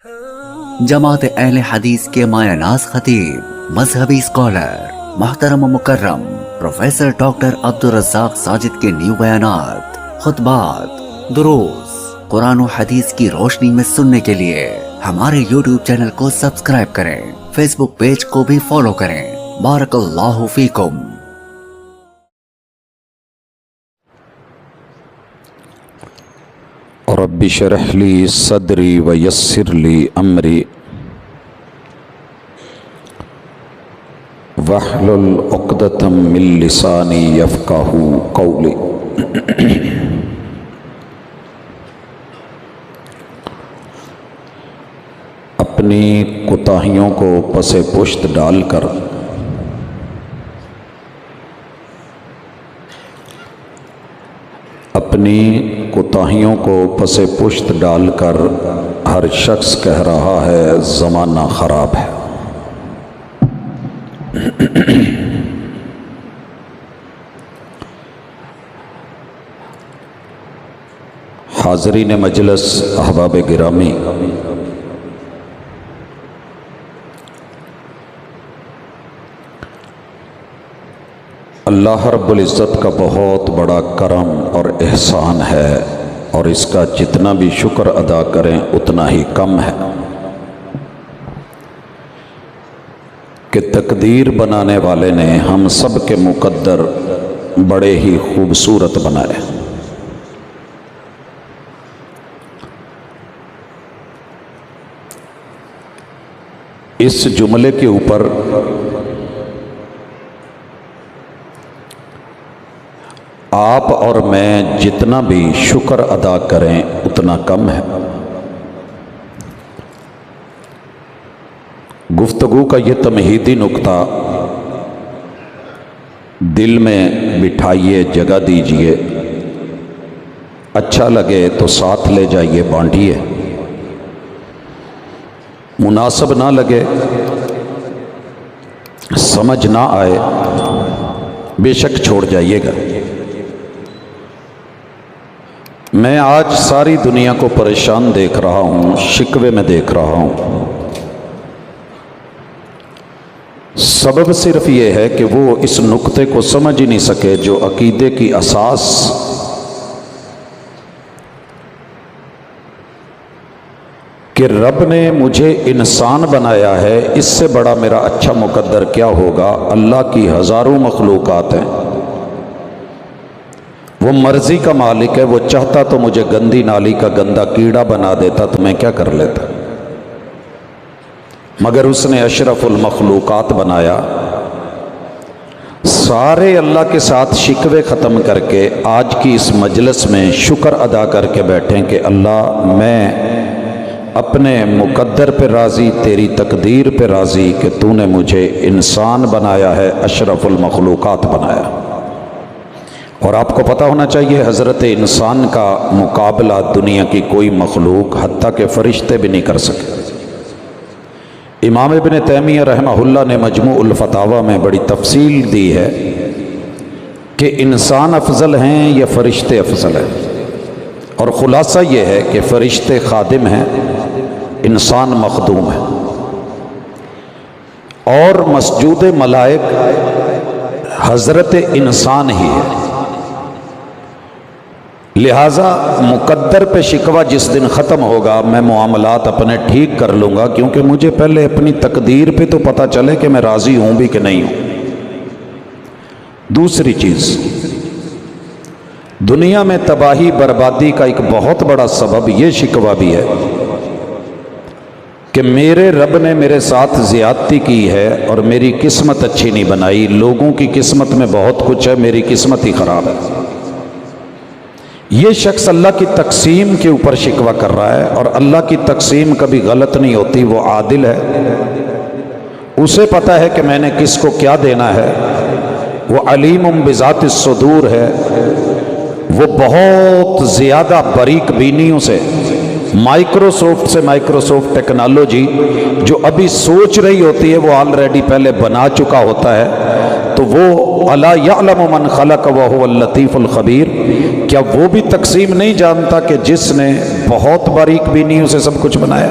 جماعت اہل حدیث کے مایہ ناز خطیب، مذہبی اسکالر، محترم و مکرم پروفیسر ڈاکٹر عبدالرزاق ساجد کے نیو بیانات، خطبات، دروس قرآن و حدیث کی روشنی میں سننے کے لیے ہمارے یوٹیوب چینل کو سبسکرائب کریں، فیس بک پیج کو بھی فالو کریں۔ بارک اللہ فیکم۔ رب اشرح لی صدری ویسر لی امری واحلل عقدۃ من لسانی یفقہوا قولی۔ اپنی کوتاہیوں کو پس پشت ڈال کر ہر شخص کہہ رہا ہے زمانہ خراب ہے۔ حاضرین مجلس، احباب گرامی، اللہ رب العزت کا بہت بڑا کرم اور احسان ہے، اور اس کا جتنا بھی شکر ادا کریں اتنا ہی کم ہے کہ تقدیر بنانے والے نے ہم سب کے مقدر بڑے ہی خوبصورت بنائے۔ اس جملے کے اوپر آپ اور میں جتنا بھی شکر ادا کریں اتنا کم ہے۔ گفتگو کا یہ تمہیدی نکتہ دل میں بٹھائیے، جگہ دیجئے، اچھا لگے تو ساتھ لے جائیے، بانٹیے، مناسب نہ لگے، سمجھ نہ آئے، بے شک چھوڑ جائیے گا۔ میں آج ساری دنیا کو پریشان دیکھ رہا ہوں، شکوے میں دیکھ رہا ہوں۔ سبب صرف یہ ہے کہ وہ اس نقطے کو سمجھ ہی نہیں سکے جو عقیدے کی اساس کہ رب نے مجھے انسان بنایا ہے، اس سے بڑا میرا اچھا مقدر کیا ہوگا۔ اللہ کی ہزاروں مخلوقات ہیں، وہ مرضی کا مالک ہے، وہ چاہتا تو مجھے گندی نالی کا گندا کیڑا بنا دیتا تو میں کیا کر لیتا، مگر اس نے اشرف المخلوقات بنایا۔ سارے اللہ کے ساتھ شکوے ختم کر کے آج کی اس مجلس میں شکر ادا کر کے بیٹھیں کہ اللہ، میں اپنے مقدر پہ راضی، تیری تقدیر پہ راضی کہ تو نے مجھے انسان بنایا ہے، اشرف المخلوقات بنایا۔ اور آپ کو پتہ ہونا چاہیے حضرت انسان کا مقابلہ دنیا کی کوئی مخلوق حتیٰ کہ فرشتے بھی نہیں کر سکے۔ امام ابن تیمیہ رحمہ اللہ نے مجموع الفتاوی میں بڑی تفصیل دی ہے کہ انسان افضل ہیں یا فرشتے افضل ہیں، اور خلاصہ یہ ہے کہ فرشتے خادم ہیں، انسان مخدوم ہے، اور مسجود ملائک حضرت انسان ہی ہے۔ لہٰذا مقدر پہ شکوہ جس دن ختم ہوگا میں معاملات اپنے ٹھیک کر لوں گا، کیونکہ مجھے پہلے اپنی تقدیر پہ تو پتہ چلے کہ میں راضی ہوں بھی کہ نہیں ہوں۔ دوسری چیز، دنیا میں تباہی بربادی کا ایک بہت بڑا سبب یہ شکوہ بھی ہے کہ میرے رب نے میرے ساتھ زیادتی کی ہے اور میری قسمت اچھی نہیں بنائی۔ لوگوں کی قسمت میں بہت کچھ ہے، میری قسمت ہی خراب ہے۔ یہ شخص اللہ کی تقسیم کے اوپر شکوہ کر رہا ہے، اور اللہ کی تقسیم کبھی غلط نہیں ہوتی، وہ عادل ہے، اسے پتہ ہے کہ میں نے کس کو کیا دینا ہے، وہ علیم بذات الصدور ہے، وہ بہت زیادہ باریک بینیوں سے، مائکروسافٹ ٹیکنالوجی جو ابھی سوچ رہی ہوتی ہے وہ آلریڈی پہلے بنا چکا ہوتا ہے، تو وہ الا یعلم من خلق وهو اللطیف الخبیر، کیا وہ بھی تقسیم نہیں جانتا کہ جس نے بہت باریک بینیوں سے سب کچھ بنایا؟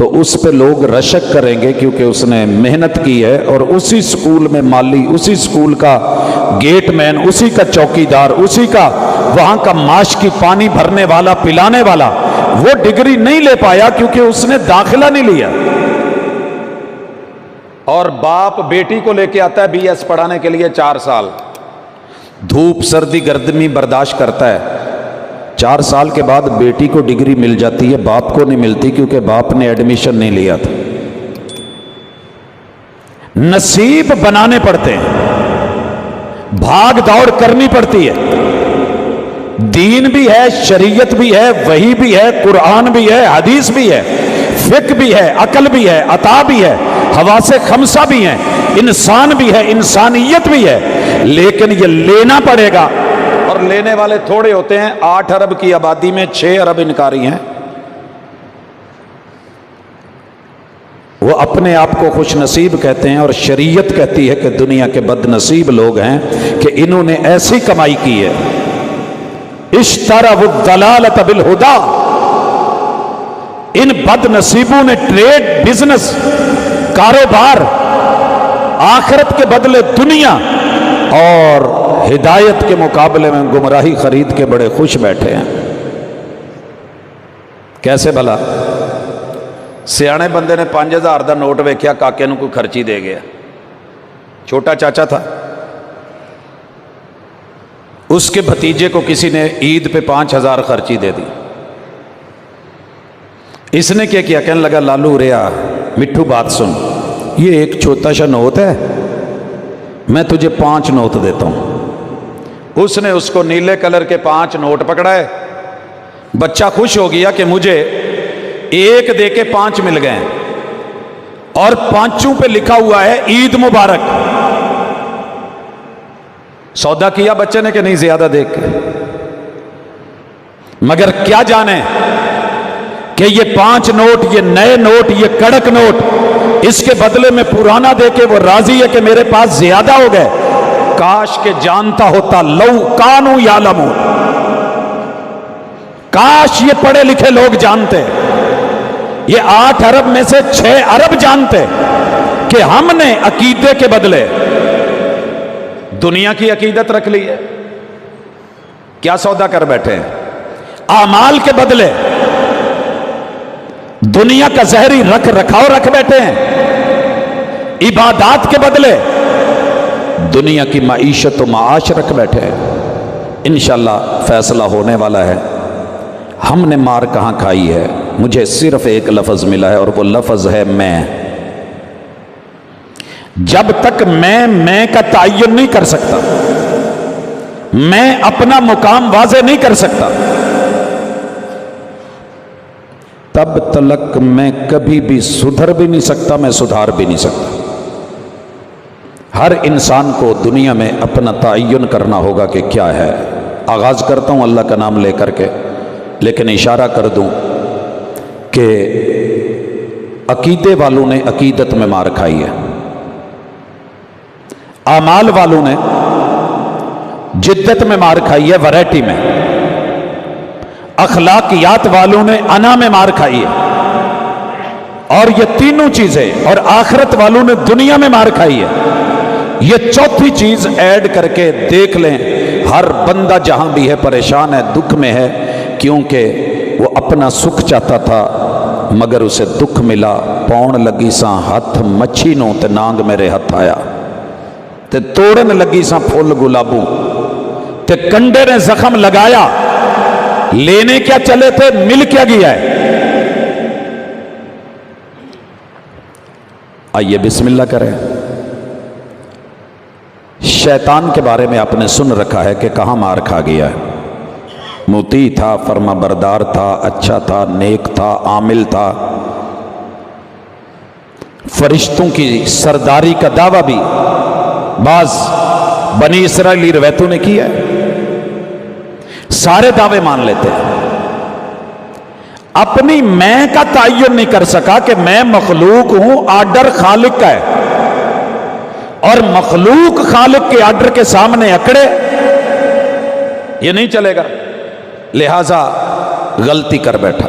تو اس پہ لوگ رشک کریں گے کیونکہ اس نے محنت کی ہے، اور اسی سکول میں مالی، اسی سکول کا گیٹ مین، اسی کا چوکیدار، اسی کا وہاں کا معاش کی پانی بھرنے والا، پلانے والا، وہ ڈگری نہیں لے پایا کیونکہ اس نے داخلہ نہیں لیا۔ اور باپ بیٹی کو لے کے آتا ہے بی ایس پڑھانے کے لیے 4 سال، دھوپ سردی گرمی برداشت کرتا ہے، 4 سال کے بعد بیٹی کو ڈگری مل جاتی ہے، باپ کو نہیں ملتی کیونکہ باپ نے ایڈمیشن نہیں لیا تھا۔ نصیب بنانے پڑتے ہیں، بھاگ دوڑ کرنی پڑتی ہے، دین بھی ہے، شریعت بھی ہے، وحی بھی ہے، قرآن بھی ہے، حدیث بھی ہے، فقہ بھی ہے، عقل بھی ہے، عطا بھی ہے، حواس خمسہ بھی ہیں، انسان بھی ہے، انسانیت بھی ہے، لیکن یہ لینا پڑے گا، اور لینے والے تھوڑے ہوتے ہیں۔ 8 ارب کی آبادی میں 6 ارب انکاری ہیں۔ وہ اپنے آپ کو خوش نصیب کہتے ہیں، اور شریعت کہتی ہے کہ دنیا کے بد نصیب لوگ ہیں کہ انہوں نے ایسی کمائی کی ہے۔ اشتروا الضلالۃ بالہدی، ان بد نصیبوں نے ٹریڈ، بزنس، کاروبار، آخرت کے بدلے دنیا اور ہدایت کے مقابلے میں گمراہی خرید کے بڑے خوش بیٹھے ہیں۔ کیسے بھلا؟ سیانے بندے نے 5000 دا نوٹ ویکھیا، کاکے نو کوئی خرچی دے گیا، چھوٹا چاچا تھا، اس کے بھتیجے کو کسی نے عید پہ 5000 خرچی دے دی۔ اس نے کیا کیا؟ کہنے لگا لالو ریا مٹھو بات سن، یہ ایک چھوٹا سا نوٹ ہے، میں تجھے 5 نوٹ دیتا ہوں۔ اس نے اس کو نیلے کلر کے 5 نوٹ پکڑائے، بچہ خوش ہو گیا کہ مجھے 1 دے کے 5 مل گئے، اور 5 پہ لکھا ہوا ہے عید مبارک۔ سودا کیا بچے نے کہ نہیں زیادہ دیکھ کے، مگر کیا جانے کہ یہ 5 نوٹ، یہ نئے نوٹ، یہ کڑک نوٹ، اس کے بدلے میں پرانا دے کے وہ راضی ہے کہ میرے پاس زیادہ ہو گئے۔ کاش کہ جانتا ہوتا، لو کانو یعلمون، کاش یہ پڑھے لکھے لوگ جانتے، یہ 8 ارب میں سے 6 ارب جانتے کہ ہم نے عقیدے کے بدلے دنیا کی عقیدت رکھ لی ہے۔ کیا سودا کر بیٹھے ہیں؟ اعمال کے بدلے دنیا کا زہری رکھ رکھاؤ رکھ بیٹھے ہیں، عبادات کے بدلے دنیا کی معیشت و معاش رکھ بیٹھے ہیں۔ انشاءاللہ فیصلہ ہونے والا ہے۔ ہم نے مار کہاں کھائی ہے؟ مجھے صرف ایک لفظ ملا ہے، اور وہ لفظ ہے میں۔ جب تک میں کا تعین نہیں کر سکتا، میں اپنا مقام واضح نہیں کر سکتا، تب تلک میں کبھی بھی سدھر بھی نہیں سکتا، میں سدھار بھی نہیں سکتا۔ ہر انسان کو دنیا میں اپنا تعین کرنا ہوگا کہ کیا ہے۔ آغاز کرتا ہوں اللہ کا نام لے کر کے، لیکن اشارہ کر دوں کہ عقیدے والوں نے عقیدت میں مار کھائی ہے، اعمال والوں نے جدت میں مار کھائی ہے، ویرائٹی میں، اخلاقیات والوں نے انا میں مار کھائی ہے، اور یہ تینوں چیزیں، اور آخرت والوں نے دنیا میں مار کھائی ہے۔ یہ چوتھی چیز ایڈ کر کے دیکھ لیں، ہر بندہ جہاں بھی ہے پریشان ہے، دکھ میں ہے، کیونکہ وہ اپنا سکھ چاہتا تھا مگر اسے دکھ ملا۔ پون لگی سا ہاتھ مچھی نو تے نانگ میرے ہاتھ آیا، تے توڑن لگی سا پھول گلابوں، تے کنڈے نے زخم لگایا۔ لینے کیا چلے تھے، مل کیا گیا ہے۔ آئیے بسم اللہ کریں۔ شیطان کے بارے میں آپ نے سن رکھا ہے کہ کہاں مار کھا گیا ہے۔ مطیع تھا، فرما بردار تھا، اچھا تھا، نیک تھا، عامل تھا، فرشتوں کی سرداری کا دعویٰ بھی بعض بنی اسرائیلی روایتوں نے کیا ہے۔ سارے دعوے مان لیتے ہیں، اپنی میں کا تعین نہیں کر سکا کہ میں مخلوق ہوں، آرڈر خالق کا ہے، اور مخلوق خالق کے آرڈر کے سامنے اکڑے، یہ نہیں چلے گا، لہذا غلطی کر بیٹھا۔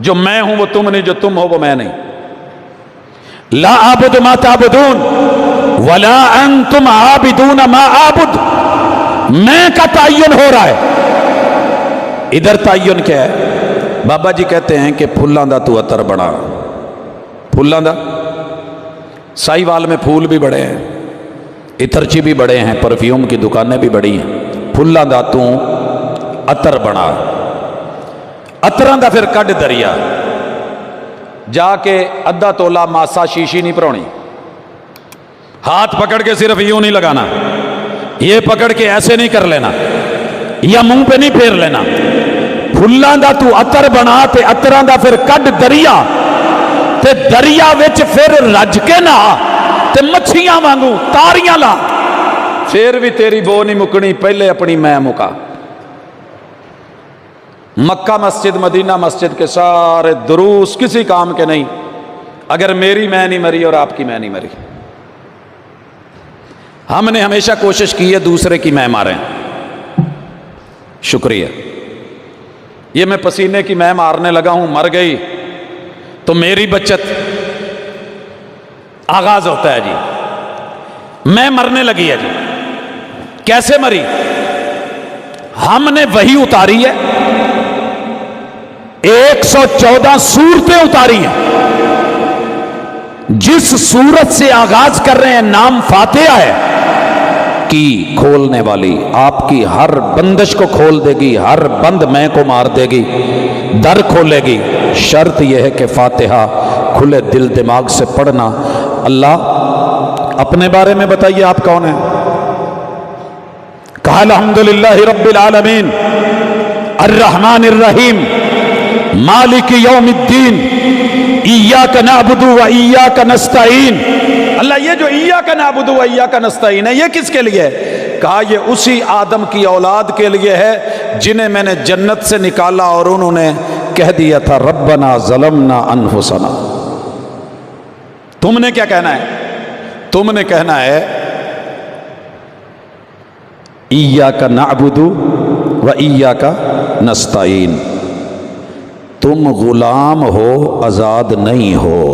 جو میں ہوں وہ تم نہیں، جو تم ہو وہ میں نہیں. لا اعبد ما تعبدون ولا انتم عابدون ما اعبد. میں کا تعین ہو رہا ہے. ادھر تعین کیا ہے؟ بابا جی کہتے ہیں کہ پھلاں دا تو عطر بنا. پھلاں دا سائی وال میں پھول بھی بڑے ہیں، اترچی بھی بڑے ہیں، پرفیوم کی دکانیں بھی بڑی ہیں. پھلاں دا تو عطر بنا. عطراں دا پھر کڈ دریا جا کے ادھا تولا ماسا شیشی نہیں پرونی. ہاتھ پکڑ کے صرف یوں نہیں لگانا، یہ پکڑ کے ایسے نہیں کر لینا، یا منہ پہ نہیں پھیر لینا. پھلاں دا تو عطر بنا تے عطراں دا پھر کڈ دریا تے دریا وچ پھر رج کے نہ تے مچھیاں وانگوں تاریاں لا. پھر بھی تیری بو نہیں مکنی، پہلے اپنی میں مکا. مکہ مسجد مدینہ مسجد کے سارے دروس کسی کام کے نہیں اگر میری میں نہیں مری اور آپ کی میں نہیں مری. ہم نے ہمیشہ کوشش کی ہے دوسرے کی میں ماریں. شکریہ. یہ میں پسینے کی میں مارنے لگا ہوں، مر گئی تو میری بچت. آغاز ہوتا ہے جی میں مرنے لگی ہے جی. کیسے مری؟ ہم نے وہی اتاری ہے، 114 صورتیں اتاری ہیں. جس صورت سے آغاز کر رہے ہیں نام فاتحہ ہے، کی کھولنے والی آپ کی ہر بندش کو کھول دے گی، ہر بند میں کو مار دے گی، در کھولے گی. شرط یہ ہے کہ فاتحہ کھلے دل دماغ سے پڑھنا. اللہ اپنے بارے میں بتائیے آپ کون ہیں؟ کہا الحمدللہ رب العالمین الرحمن الرحیم مالک یوم الدین ایاک نعبد و ایاک نستعین. اللہ یہ جو ایاک نعبد و ایاک نستعین ہے یہ کس کے لیے ہے؟ کہا یہ اسی آدم کی اولاد کے لیے ہے جنہیں میں نے جنت سے نکالا اور انہوں نے کہہ دیا تھا ربنا ظلمنا انفسنا. تم نے کیا کہنا ہے؟ تم نے کہنا ہے ایاک نعبد و ایاک نستعین. تم غلام ہو، آزاد نہیں ہو.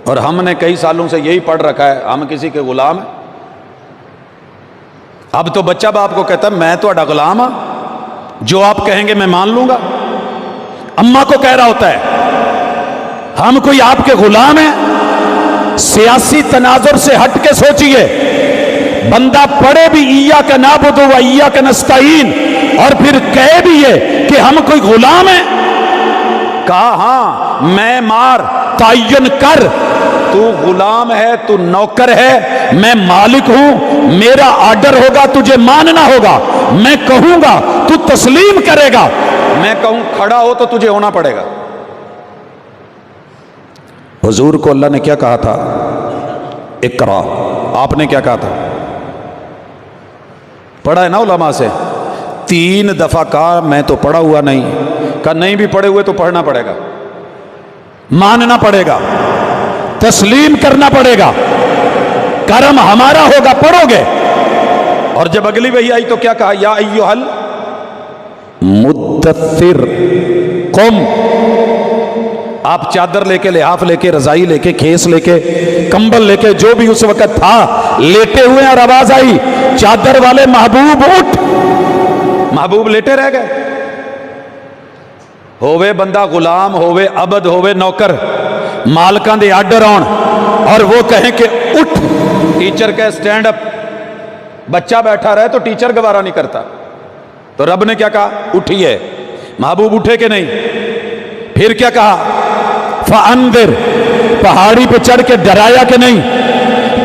اور ہم نے کئی سالوں سے یہی پڑھ رکھا ہے ہم کسی کے غلام ہیں. اب تو بچہ باپ کو کہتا ہے میں تہاڈا غلام ہاں، جو آپ کہیں گے میں مان لوں گا. اماں کو کہہ رہا ہوتا ہے ہم کوئی آپ کے غلام ہیں. سیاسی تناظر سے ہٹ کے سوچئے، بندہ پڑھے بھی ایاک نعبد و ایاک نستعین اور پھر کہے بھی یہ کہ ہم کوئی غلام ہیں. کہا ہاں میں مار تعین کر، تو غلام ہے، تو نوکر ہے، میں مالک ہوں، میرا آرڈر ہوگا تجھے ماننا ہوگا. میں کہوں گا تو تسلیم کرے گا، میں کہوں کھڑا ہو تو تجھے ہونا پڑے گا. حضور کو اللہ نے کیا کہا تھا؟ اقرا. آپ نے کیا کہا تھا؟ پڑھا ہے نا علماء سے 3 دفعہ کہا میں تو پڑھا ہوا نہیں. کہا نہیں بھی پڑھے ہوئے تو پڑھنا پڑے گا، ماننا پڑے گا، تسلیم کرنا پڑے گا. کرم ہمارا ہوگا، پڑھو گے. اور جب اگلی وحی آئی تو کیا کہا؟ یا ایھا المدثر قم. آپ چادر لے کے، لحاف لے کے، رضائی لے کے، کھیس لے کے، کمبل لے کے، جو بھی اس وقت تھا لیٹے ہوئے اور آواز آئی چادر والے محبوب اٹھ. محبوب لیٹے رہ گئے. ہووے بندہ غلام، ہووے عبد، ہووے نوکر، مالکاں دے آرڈر آن اور وہ کہیں کہ اٹھ. ٹیچر کہے سٹینڈ اپ، بچہ بیٹھا رہے تو ٹیچر گوارا نہیں کرتا. تو رب نے کیا کہا؟ اٹھیے. محبوب اٹھے کہ نہیں؟ پھر کیا کہا؟ فَأَنذِرْ. پہاڑی پہ چڑھ کے ڈرایا کہ نہیں؟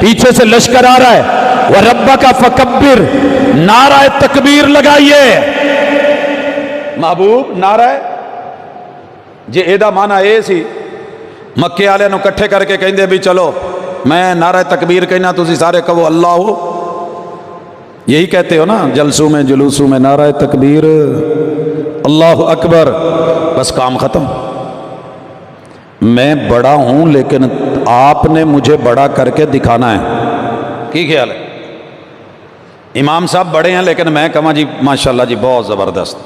پیچھے سے لشکر آ رہا ہے. وَرَبَّكَ فَكَبِّرْ. نعرہ تکبیر لگائیے. محبوب نعرہ جے ایدا مانا اے سی مکے والے نو کٹھے کر کے کہندے بھی چلو میں نعرہ تکبیر کہنا تسی سارے کہو اللہ ہو. یہی کہتے ہو نا جلسوں میں جلوسوں میں نعرہ تکبیر اللہ اکبر. بس کام ختم. میں بڑا ہوں لیکن آپ نے مجھے بڑا کر کے دکھانا ہے. کی خیال ہے؟ امام صاحب بڑے ہیں لیکن میں کہاں جی ماشاءاللہ جی بہت زبردست.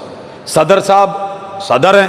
صدر صاحب صدر ہیں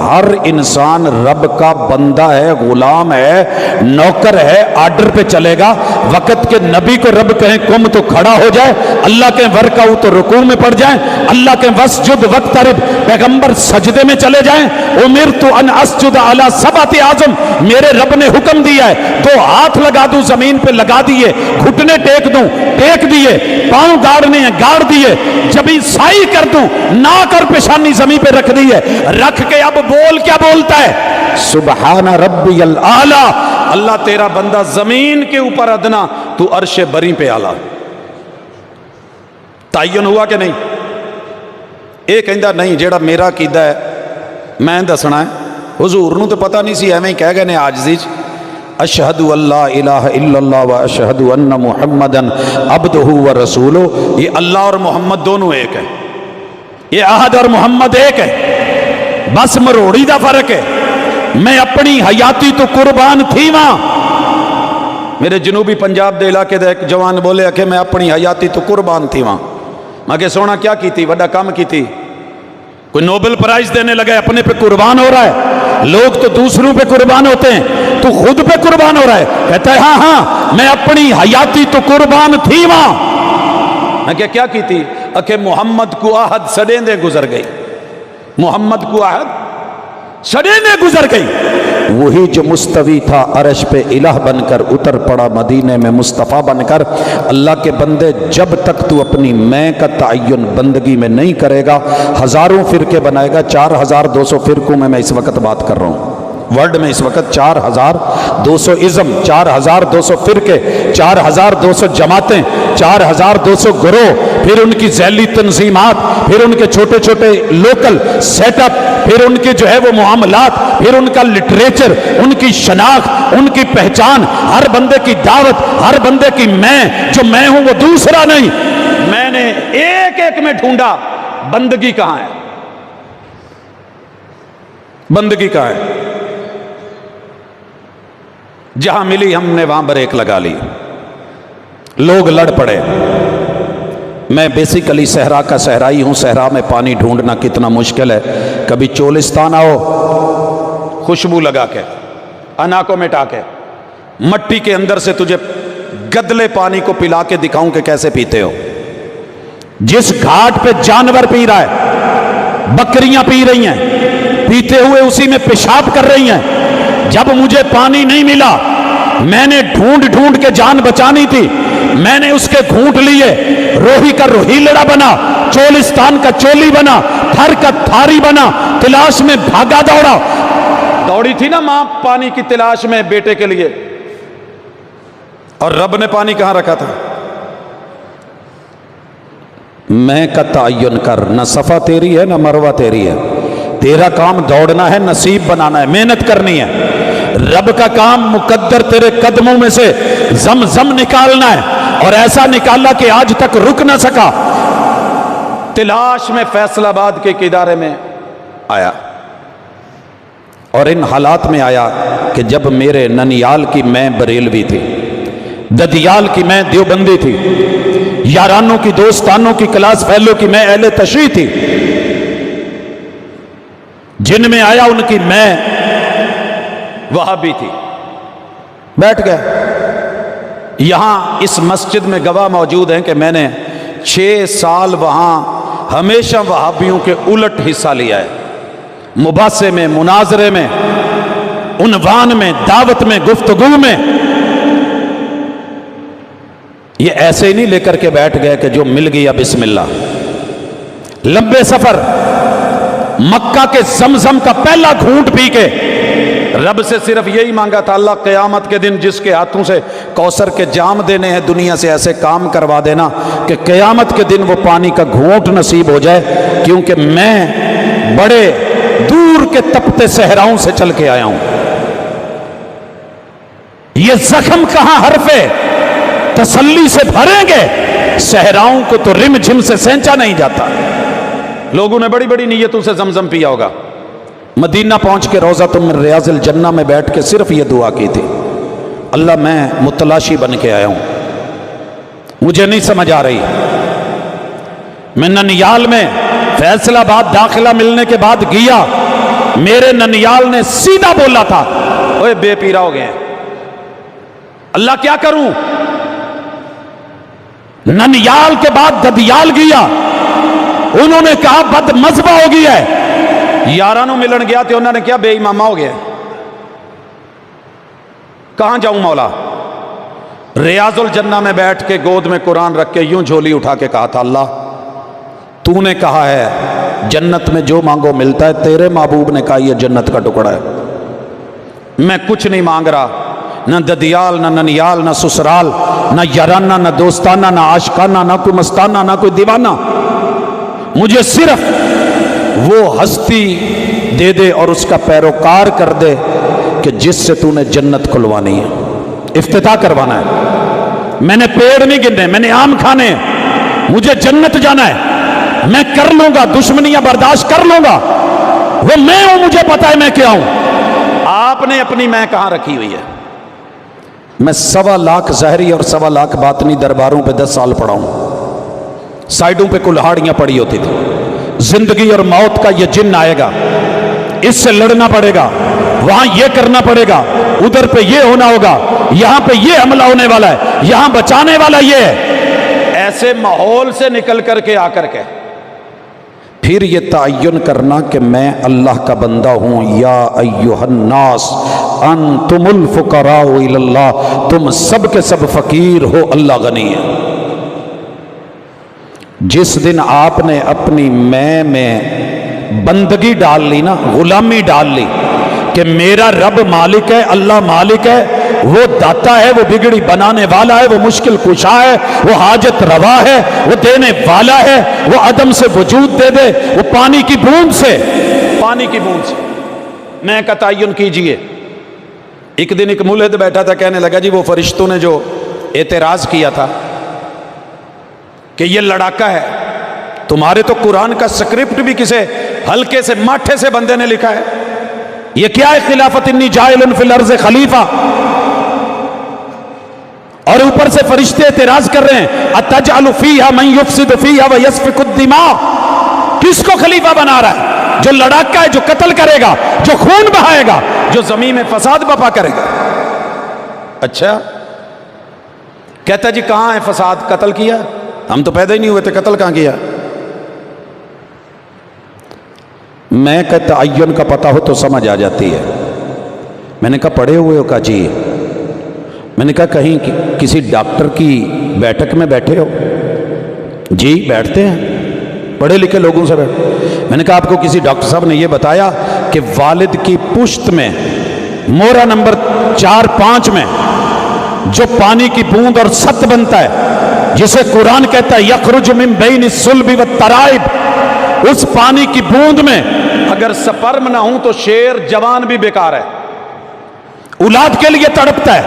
ہر انسان رب کا بندہ ہے، غلام ہے، نوکر ہے، آرڈر پہ چلے گا۔ وقت کے نبی کو رب کہیں قم تو کھڑا ہو جائے، اللہ کے ورکعو تو رکوع میں پڑ جائیں، اللہ کے وسجد وقترب پیغمبر سجدے میں چلے جائیں۔ امرت ان اسجد علی سبعۃ اعظم، میرے رب نے حکم دیا ہے 2 ہاتھ لگا دوں زمین پہ، لگا دیے، گھٹنے ٹیک دوں، ٹیک دیے، پاؤں گاڑنے ہیں، گاڑ دیے، جبھی سائی کر دوں، ناک اور پیشانی زمین پہ رکھ دی ہے، رکھ کے اب بول کیا بولتا ہے؟ سبحان ربی الاعلی۔ اللہ تیرا بندہ زمین کے اوپر ادنا، تو عرش بری پہ اعلیٰ۔ تعین ہوا کہ نہیں؟ یہ کہندا نہیں جیڑا میرا عقیدہ ہے میں دسنا ہے، حضور نو تو پتہ نہیں سی، ایویں ہی کہہ گئے نے عاجزی چ، اشہد اللہ الہ الا اللہ و اشہد ان محمدن عبدہ و رسولہ۔ یہ اللہ اور محمد دونوں ایک ہے، یہ احد اور محمد ایک ہے، بس مروڑی دا فرق ہے۔ میں اپنی حیاتی تو قربان تھی وہاں، میرے جنوبی پنجاب دے علاقے دا ایک جوان بولے کہ میں اپنی حیاتی تو قربان تھی وہاں۔ میں کہ سونا کیا کی تھی؟ وڈا کام کی تھی، کوئی نوبل پرائز دینے لگا، اپنے پہ قربان ہو رہا ہے۔ لوگ تو دوسروں پہ قربان ہوتے ہیں، تو خود پہ قربان ہو رہا ہے۔ کہتا ہے ہاں ہاں میں اپنی حیاتی تو قربان تھی وہاں۔ میں کیا کی تھی؟ کہ محمد کو عہد سڑیندے گزر گئی، محمد کو عہد سڑیندے گزر گئی۔ وہی جو مستوی تھا عرش پہ الہ بن کر اتر پڑا مدینے میں مصطفیٰ بن کر۔ اللہ کے بندے جب تک تو اپنی میں کا تعین بندگی میں نہیں کرے گا، ہزاروں فرقے بنائے گا۔ 4200 فرقوں میں اس وقت بات کر رہا ہوں، ورلڈ میں اس وقت 4200 ازم، 4200 فرقے، 4200 جماعتیں، 4200 گروہ، پھر ان کی ذیلی تنظیمات، پھر ان کے چھوٹے چھوٹے لوکل سیٹ اپ، پھر ان کے جو ہے وہ معاملات، پھر ان کا لٹریچر، ان کی شناخت، ان کی پہچان، ہر بندے کی دعوت، ہر بندے کی میں، جو میں ہوں وہ دوسرا نہیں۔ میں نے ایک ایک میں ڈھونڈا بندگی کہاں ہے، بندگی کہاں ہے؟ جہاں ملی ہم نے وہاں بریک لگا لی، لوگ لڑ پڑے۔ میں بیسیکلی صحرا کا صحرائی ہوں، صحرا میں پانی ڈھونڈنا کتنا مشکل ہے۔ کبھی چولستان آؤ، خوشبو لگا کے، اناکوں مٹا کے، مٹی کے اندر سے تجھے گدلے پانی کو پلا کے دکھاؤں کہ کیسے پیتے ہو۔ جس گھاٹ پہ جانور پی رہا ہے، بکریاں پی رہی ہیں، پیتے ہوئے اسی میں پیشاب کر رہی ہیں۔ جب مجھے پانی نہیں ملا، میں نے ڈھونڈ ڈھونڈ کے جان بچانی تھی، میں نے اس کے گھونٹ لیے، روہی کا روہیلڑا بنا، چولستان کا چولی بنا، تھر کا تھاری بنا، تلاش میں بھاگا دوڑا۔ دوڑی تھی نا ماں پانی کی تلاش میں بیٹے کے لیے، اور رب نے پانی کہاں رکھا تھا؟ میں کا تعین کر، نہ صفا تیری ہے نہ مروہ تیری ہے، تیرا کام دوڑنا ہے، نصیب بنانا ہے، محنت کرنی ہے۔ رب کا کام مقدر تیرے قدموں میں سے زمزم نکالنا ہے، اور ایسا نکالا کہ آج تک رک نہ سکا۔ تلاش میں فیصل آباد کے ایک ادارے میں آیا، اور ان حالات میں آیا کہ جب میرے ننیال کی میں بریلوی تھی، ددیال کی میں دیوبندی تھی، یارانوں کی دوستانوں کی کلاس فیلو کی میں اہل تشریح تھی، جن میں آیا ان کی میں وہابی تھی۔ بیٹھ گئے۔ یہاں اس مسجد میں گواہ موجود ہیں کہ میں نے 6 سال وہاں ہمیشہ وہابیوں کے الٹ حصہ لیا ہے، مباحثے میں، مناظرے میں، عنوان میں، دعوت میں، گفتگو میں۔ یہ ایسے ہی نہیں لے کر کے بیٹھ گئے کہ جو مل گیا بسم اللہ۔ لمبے سفر، مکہ کے زمزم کا پہلا گھونٹ پی کے رب سے صرف یہی مانگا تھا، اللہ قیامت کے دن جس کے ہاتھوں سے کوثر کے جام دینے ہیں دنیا سے ایسے کام کروا دینا کہ قیامت کے دن وہ پانی کا گھونٹ نصیب ہو جائے، کیونکہ میں بڑے دور کے تپتے صحراؤں سے چل کے آیا ہوں۔ یہ زخم کہاں حرفے تسلی سے بھریں گے، صحراؤں کو تو رم جھم سے سینچا نہیں جاتا۔ لوگوں نے بڑی بڑی نیتوں سے زمزم پیا ہوگا، مدینہ پہنچ کے روضۃ من ریاض الجنہ میں بیٹھ کے صرف یہ دعا کی تھی، اللہ میں متلاشی بن کے آیا ہوں، مجھے نہیں سمجھ آ رہی، میں ننیال میں فیصل آباد داخلہ ملنے کے بعد گیا، میرے ننیال نے سیدھا بولا تھا، اوے بے پیرا ہو گئے، اللہ کیا کروں؟ ننیال کے بعد ددیال گیا، انہوں نے کہا بد مذہبہ ہو گیا ہے، یارانوں ملن گیا تو انہوں نے کیا بے امامہ ہو گیا ہے، کہاں جاؤں مولا؟ ریاض الجنہ میں بیٹھ کے گود میں قرآن رکھ کے یوں جھولی اٹھا کے کہا تھا، اللہ تو نے کہا ہے جنت میں جو مانگو ملتا ہے، تیرے محبوب نے کہا یہ جنت کا ٹکڑا ہے، میں کچھ نہیں مانگ رہا، نہ ددیال نہ ننیال نہ سسرال نہ یارانہ نہ دوستانہ نہ عاشقانہ نہ کوئی مستانہ نہ کوئی دیوانہ، مجھے صرف وہ ہستی دے دے اور اس کا پیروکار کر دے کہ جس سے تو نے جنت کھلوانی ہے، افتتاح کروانا ہے، میں نے پیڑ نہیں گننے، میں نے آم کھانے ہیں، مجھے جنت جانا ہے، میں کر لوں گا، دشمنیاں برداشت کر لوں گا، وہ میں ہوں، مجھے پتا ہے میں کیا ہوں۔ آپ نے اپنی میں کہاں رکھی ہوئی ہے؟ میں 1.25 لاکھ ظاہری اور 1.25 لاکھ باطنی درباروں پہ 10 سال پڑھا ہوں، سائڈوں پہ کلہاڑیاں پڑی ہوتی تھی، زندگی اور موت کا یہ جن آئے گا، اس سے لڑنا پڑے گا، وہاں یہ کرنا پڑے گا، ادھر پہ یہ ہونا ہوگا، یہاں پہ یہ حملہ ہونے والا ہے، یہاں بچانے والا یہ ہے، ایسے ماحول سے نکل کر کے آ کر کے پھر یہ تعین کرنا کہ میں اللہ کا بندہ ہوں، یا ایھا الناس انتم الفقراء الی اللہ، تم سب کے سب فقیر ہو، اللہ غنی ہے۔ جس دن آپ نے اپنی میں بندگی ڈال لی نا، غلامی ڈال لی کہ میرا رب مالک ہے، اللہ مالک ہے، وہ داتا ہے، وہ بگڑی بنانے والا ہے، وہ مشکل کشا ہے، وہ حاجت روا ہے، وہ دینے والا ہے، وہ عدم سے وجود دے دے، وہ پانی کی بوند سے میں کا تعین کیجئے۔ ایک دن ایک ملحد بیٹھا تھا، کہنے لگا جی وہ فرشتوں نے جو اعتراض کیا تھا کہ یہ لڑاکا ہے، تمہارے تو قرآن کا سکرپٹ بھی کسے ہلکے سے ماٹھے سے بندے نے لکھا ہے، یہ کیا ہے خلافت انی جاعل فی الارض خلیفہ، اور اوپر سے فرشتے اعتراض کر رہے ہیں اتجعل فیہا من یفسد فیہا ویسفک الدماء، کس کو خلیفہ بنا رہا ہے؟ جو لڑاکا ہے، جو قتل کرے گا، جو خون بہائے گا، جو زمین میں فساد برپا کرے گا۔ اچھا کہتا جی کہاں ہے فساد؟ قتل کیا؟ ہم تو پیدا ہی نہیں ہوئے تھے، قتل کہاں کیا؟ میں کہ تعین کا پتہ ہو تو سمجھ آ جاتی ہے۔ میں نے کہا پڑھے ہوئے ہو؟ کہا جی۔ میں نے کہا کہیں کسی ڈاکٹر کی بیٹھک میں بیٹھے ہو؟ جی بیٹھتے ہیں، پڑھے لکھے لوگوں سے بیٹھے۔ میں نے کہا آپ کو کسی ڈاکٹر صاحب نے یہ بتایا کہ والد کی پشت میں مورا نمبر 4-5 میں جو پانی کی بوند اور ست بنتا ہے، جسے قرآن کہتا ہے یخرج من بین الصلب والترائب، اس پانی کی بوند میں اگر سپرم نہ ہوں تو شیر جوان بھی بیکار ہے، اولاد کے لیے تڑپتا ہے۔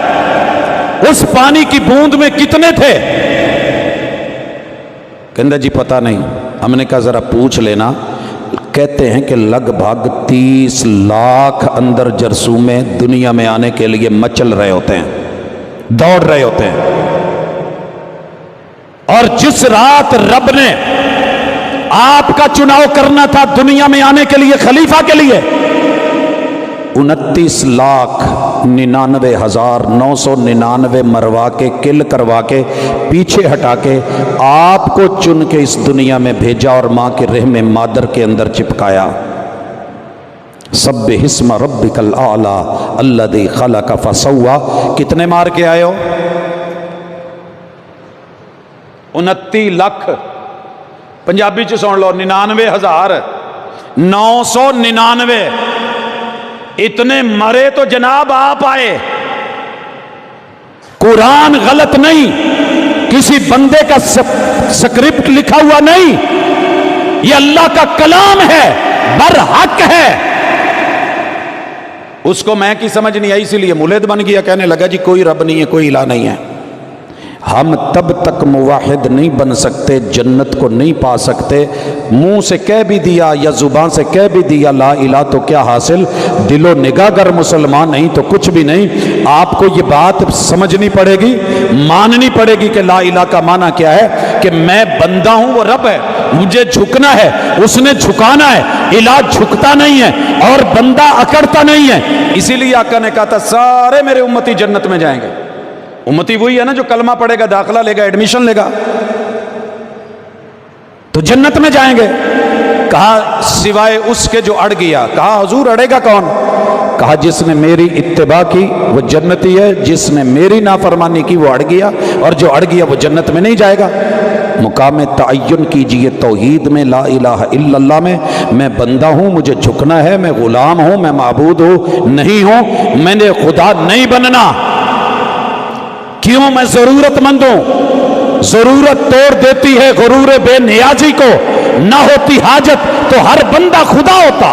اس پانی کی بوند میں کتنے تھے؟ کہندہ جی پتہ نہیں۔ ہم نے کہا ذرا پوچھ لینا۔ کہتے ہیں کہ لگ بھگ 30 لاکھ اندر جرثومے دنیا میں آنے کے لیے مچل رہے ہوتے ہیں، دوڑ رہے ہوتے ہیں، اور جس رات رب نے آپ کا چناؤ کرنا تھا دنیا میں آنے کے لیے، خلیفہ کے لیے، 29,99,999 مروا کے، کل کروا کے، پیچھے ہٹا کے آپ کو چن کے اس دنیا میں بھیجا اور ماں کے رحم مادر کے اندر چپکایا۔ سبح اسم ربک الاعلی الذی خلق فسوی۔ کتنے مار کے آئے ہو؟ 29 لاکھ، پنجابی چ سن لو 99,999۔ اتنے مرے تو جناب آپ آئے۔ قرآن غلط نہیں، کسی بندے کا سکرپٹ لکھا ہوا نہیں، یہ اللہ کا کلام ہے، برحق ہے۔ اس کو میں کی سمجھ نہیں آئی، اسی لیے ملحد بن گیا، کہنے لگا جی کوئی رب نہیں ہے، کوئی الہ نہیں ہے۔ ہم تب تک موحد نہیں بن سکتے، جنت کو نہیں پا سکتے۔ منہ سے کہہ بھی دیا یا زبان سے کہہ بھی دیا لا الہ تو کیا حاصل، دل و نگاہ گر مسلمان نہیں تو کچھ بھی نہیں۔ آپ کو یہ بات سمجھنی پڑے گی، ماننی پڑے گی کہ لا الہ کا معنی کیا ہے، کہ میں بندہ ہوں، وہ رب ہے، مجھے جھکنا ہے، اس نے جھکانا ہے۔ الہ جھکتا نہیں ہے اور بندہ اکڑتا نہیں ہے، اسی لیے آقا نے کہا تھا سارے میرے امتی جنت میں جائیں گے۔ امتی وہی ہے نا جو کلمہ پڑھے گا، داخلہ لے گا، ایڈمیشن لے گا، تو جنت میں جائیں گے۔ کہا سوائے اس کے جو اڑ گیا۔ کہا حضور اڑے گا کون؟ کہا جس نے میری اتباع کی وہ جنتی ہے، جس نے میری نافرمانی کی وہ اڑ گیا، اور جو اڑ گیا وہ جنت میں نہیں جائے گا۔ مقام تعین کیجئے توحید میں، لا الہ الا اللہ میں بندہ ہوں، مجھے جھکنا ہے، میں غلام ہوں، میں معبود ہوں نہیں ہوں، میں نے خدا نہیں بننا۔ کیوں؟ میں ضرورت مند ہوں، ضرورت توڑ دیتی ہے غرور بے نیازی کو، نہ ہوتی حاجت تو ہر بندہ خدا ہوتا۔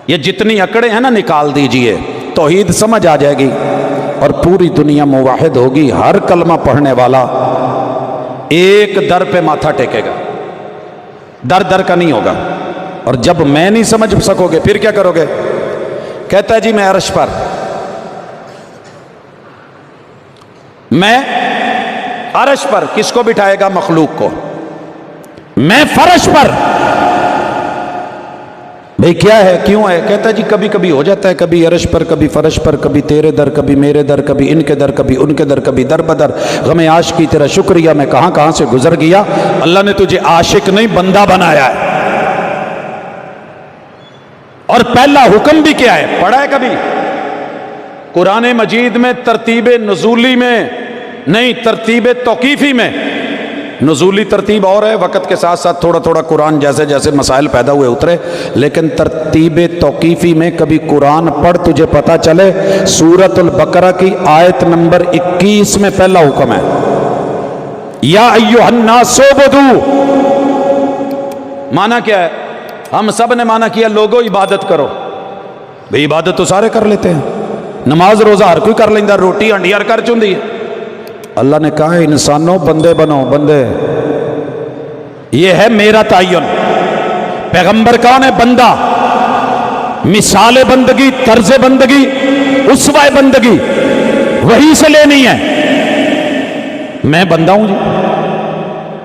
یہ جتنی اکڑیں ہیں نا نکال دیجئے، توحید سمجھ آ جائے گی اور پوری دنیا موحد ہوگی۔ ہر کلمہ پڑھنے والا ایک در پہ ماتھا ٹیکے گا، در در کا نہیں ہوگا۔ اور جب میں نہیں سمجھ سکو گے پھر کیا کرو گے؟ کہتا ہے جی میں عرش پر، میں عرش پر، کس کو بٹھائے گا؟ مخلوق کو۔ میں فرش پر، بھئی کیا ہے، کیوں ہے؟ کہتا ہے جی کبھی کبھی ہو جاتا ہے، کبھی عرش پر، کبھی فرش پر، کبھی تیرے در، کبھی میرے در، کبھی ان کے در، کبھی ان کے در، کبھی در بدر۔ غم عاشقی تیرا شکریہ، میں کہاں کہاں سے گزر گیا۔ اللہ نے تجھے عاشق نہیں بندہ بنایا ہے۔ اور پہلا حکم بھی کیا ہے؟ پڑھا ہے کبھی قرآن مجید میں؟ ترتیب نزولی میں نہیں، ترتیب توقیفی میں۔ نزولی ترتیب اور ہے، وقت کے ساتھ ساتھ تھوڑا تھوڑا قرآن جیسے جیسے مسائل پیدا ہوئے اترے، لیکن ترتیب توقیفی میں کبھی قرآن پڑھ تجھے پتا چلے۔ سورۃ البقرہ کی آیت نمبر 21 میں پہلا حکم ہے، یا ایھا الناس اعبدوا۔ معنی کیا ہے؟ ہم سب نے معنی کیا لوگوں عبادت کرو۔ بھئی عبادت تو سارے کر لیتے ہیں، نماز روزہ ہر کوئی کر لیندہ، روٹی ہنڈی ہر کر چوندی ہے۔ اللہ نے کہا انسانوں بندے بنو، بندے۔ یہ ہے میرا تعین۔ پیغمبر کون ہے؟ بندہ۔ مثال بندگی، طرز بندگی، اسوہ بندگی وہی سے لینی ہے۔ میں بندہ ہوں جی،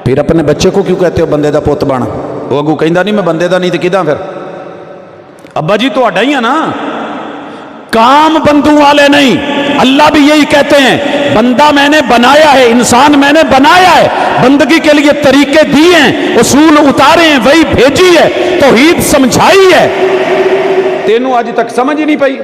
پھر اپنے بچے کو کیوں کہتے ہو بندے دا پوت بانا؟ وہ اگو کہندا نہیں میں بندے دا نہیں تو کدا پھر؟ ابا جی تو اڈا ہی ہے نا، کام بندوں والے نہیں۔ اللہ بھی یہی کہتے ہیں بندہ میں نے بنایا ہے، انسان میں نے بنایا ہے، بندگی کے لیے طریقے دیے ہیں، اصول اتارے ہیں، وہی بھیجی ہے، توحید سمجھائی ہے۔ تینوں آج تک سمجھ ہی نہیں پائی۔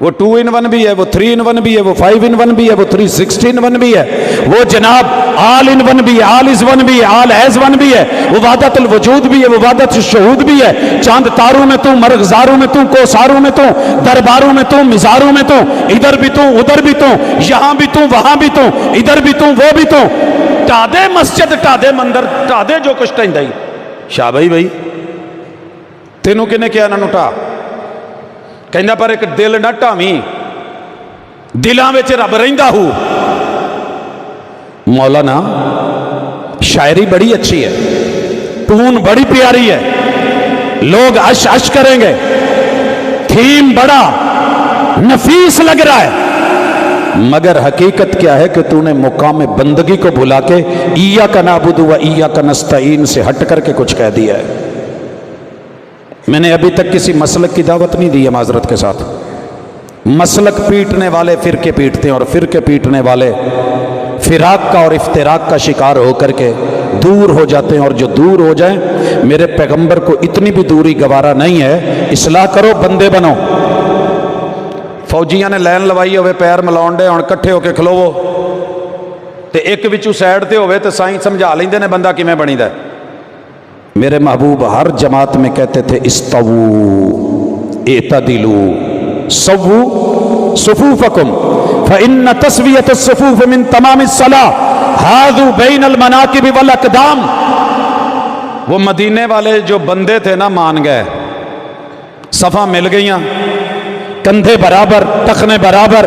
وہ 2 in 1 بھی ہے، وہ 3 in 1 بھی ہے، وہ 5 in 1 بھی ہے، وہ 316 in 1 بھی ہے، وہ جناب آل in 1 بھی ہے، آل از 1 بھی ہے، آل ایز 1 بھی ہے، وہ وحدت الوجود بھی ہے، وہ وحدت الشہود بھی ہے۔ چاند تاروں میں تو، مرغزاروں میں تو، کوساروں میں تو، درباروں میں تو، مزاروں میں تو، ادھر بھی تو ادھر بھی تو، یہاں بھی تو وہاں بھی تو، ادھر بھی تو وہ بھی تو۔ ٹادے مسجد، ٹادے مندر، ٹادے جو کچھ ٹھنڈا ہی۔ شاہ بھائی تینوں کنے کیا نہ نٹا؟ کہندا پر ایک دل نہ ٹاویں، دلاں وچ رب رہندا ہو۔ مولانا شاعری بڑی اچھی ہے، ٹون بڑی پیاری ہے، لوگ عش عش کریں گے، تھیم بڑا نفیس لگ رہا ہے، مگر حقیقت کیا ہے کہ تو نے مقام بندگی کو بھلا کے ایاک نعبد و ایاک نستعین سے ہٹ کر کے کچھ کہہ دیا ہے۔ میں نے ابھی تک کسی مسلک کی دعوت نہیں دی ہے، معذرت کے ساتھ۔ مسلک پیٹنے والے فرقے پیٹتے ہیں، اور فرقے پیٹنے والے فراق کا اور افتراق کا شکار ہو کر کے دور ہو جاتے ہیں، اور جو دور ہو جائیں، میرے پیغمبر کو اتنی بھی دوری گوارا نہیں ہے۔ اصلاح کرو، بندے بنو۔ فوجیاں نے لائن لوائی ہوئے، پیر ملاؤن دے، اور کٹھے ہو کے کھلوو تے ایک وچوں سائڈ تے ہوئے تے سائیں سمجھا لیندے نے بندہ کیویں بنیدا ہے۔ میرے محبوب ہر جماعت میں کہتے تھے استوو اعتدلوا سووا صفوفکم فإن تسویۃ الصفوف من تمام الصلاۃ حاذوا بین المناکب والاقدام۔ وہ مدینے والے جو بندے تھے نا مان گئے، صفاں مل گئیاں، کندھے برابر، ٹخنے برابر،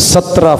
17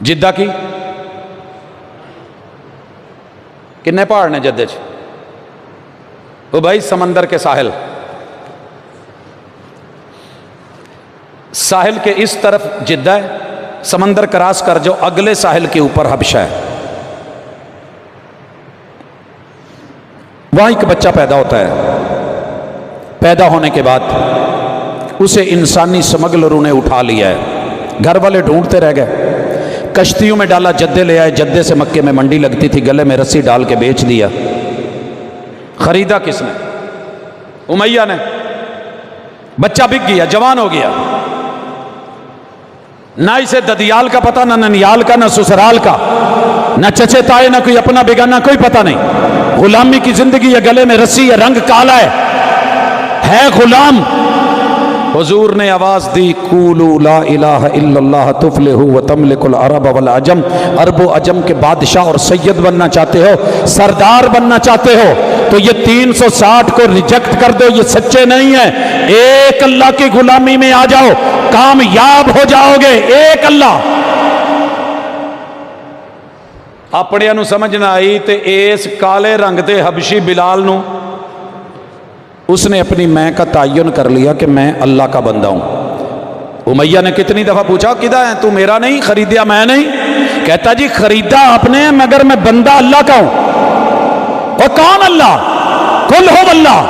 جدہ کی کنے پہاڑ نے جدے چ وہ بھائی سمندر کے ساحل کے اس طرف جدہ ہے، سمندر کراس کر جو اگلے ساحل کے اوپر حبشہ ہے، وہاں ایک بچہ پیدا ہوتا ہے۔ پیدا ہونے کے بعد اسے انسانی سمگلروں نے اٹھا لیا ہے، گھر والے ڈھونڈتے رہ گئے، کشتیوں میں ڈالا، جدے لے آئے، جدے سے مکے میں منڈی لگتی تھی، گلے میں رسی ڈال کے بیچ دیا۔ خریدا کس نے؟ امیہ نے۔ بچہ بک گیا، جوان ہو گیا، نہ اسے ددیال کا پتہ، نہ ننیال کا، نہ سسرال کا، نہ چچے تائے، نہ کوئی اپنا بیگانہ، کوئی پتہ نہیں۔ غلامی کی زندگی ہے، گلے میں رسی ہے، رنگ کالا ہے غلام۔ حضور نے آواز دی، قولوا لا الہ الا اللہ تفلحوا وتملک العرب والعجم۔ عرب و عجم کے بادشاہ اور سید بننا چاہتے ہو، سردار بننا چاہتے ہو تو یہ 360 کو ریجیکٹ کر دو، یہ سچے نہیں ہیں۔ ایک اللہ کی غلامی میں آ جاؤ، کامیاب ہو جاؤ گے۔ ایک اللہ اپنے نو سمجھنا آئی تے اس کالے رنگ دے حبشی بلال نو اس نے اپنی میں کا تعین کر لیا کہ میں اللہ کا بندہ ہوں۔ امیہ نے کتنی دفعہ پوچھا، کدھر ہے تو؟ میرا نہیں، خریدیا میں نہیں۔ کہتا جی خریدا آپ نے، مگر میں بندہ اللہ کا ہوں۔ وہ کون اللہ؟ قل هو اللہ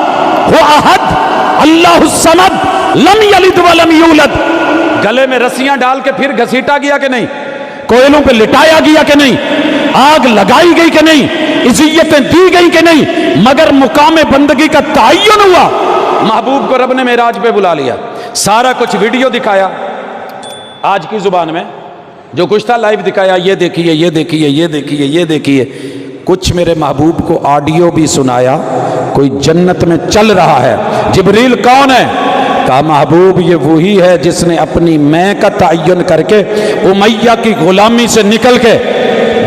هو احد اللہ الصمد لم یلد ولم یولد۔ گلے میں رسیاں ڈال کے پھر گھسیٹا گیا کہ نہیں؟ کوئلوں پہ لٹایا گیا کہ نہیں؟ آگ لگائی گئی کہ نہیں؟ عزیتیں دی گئی کہ نہیں؟ مگر مقام بندگی کا تعین ہوا۔ محبوب کو رب نے معراج پہ بلا لیا، سارا کچھ ویڈیو دکھایا، آج کی زبان میں جو کچھ تھا لائیو دکھایا، یہ دیکھیے، یہ دیکھیے، یہ دیکھیے، یہ دیکھیے۔ کچھ میرے محبوب کو آڈیو بھی سنایا، کوئی جنت میں چل رہا ہے۔ جبریل کون ہے؟ کہا محبوب یہ وہی ہے جس نے اپنی میں کا تعین کر کے امیہ کی غلامی سے نکل کے،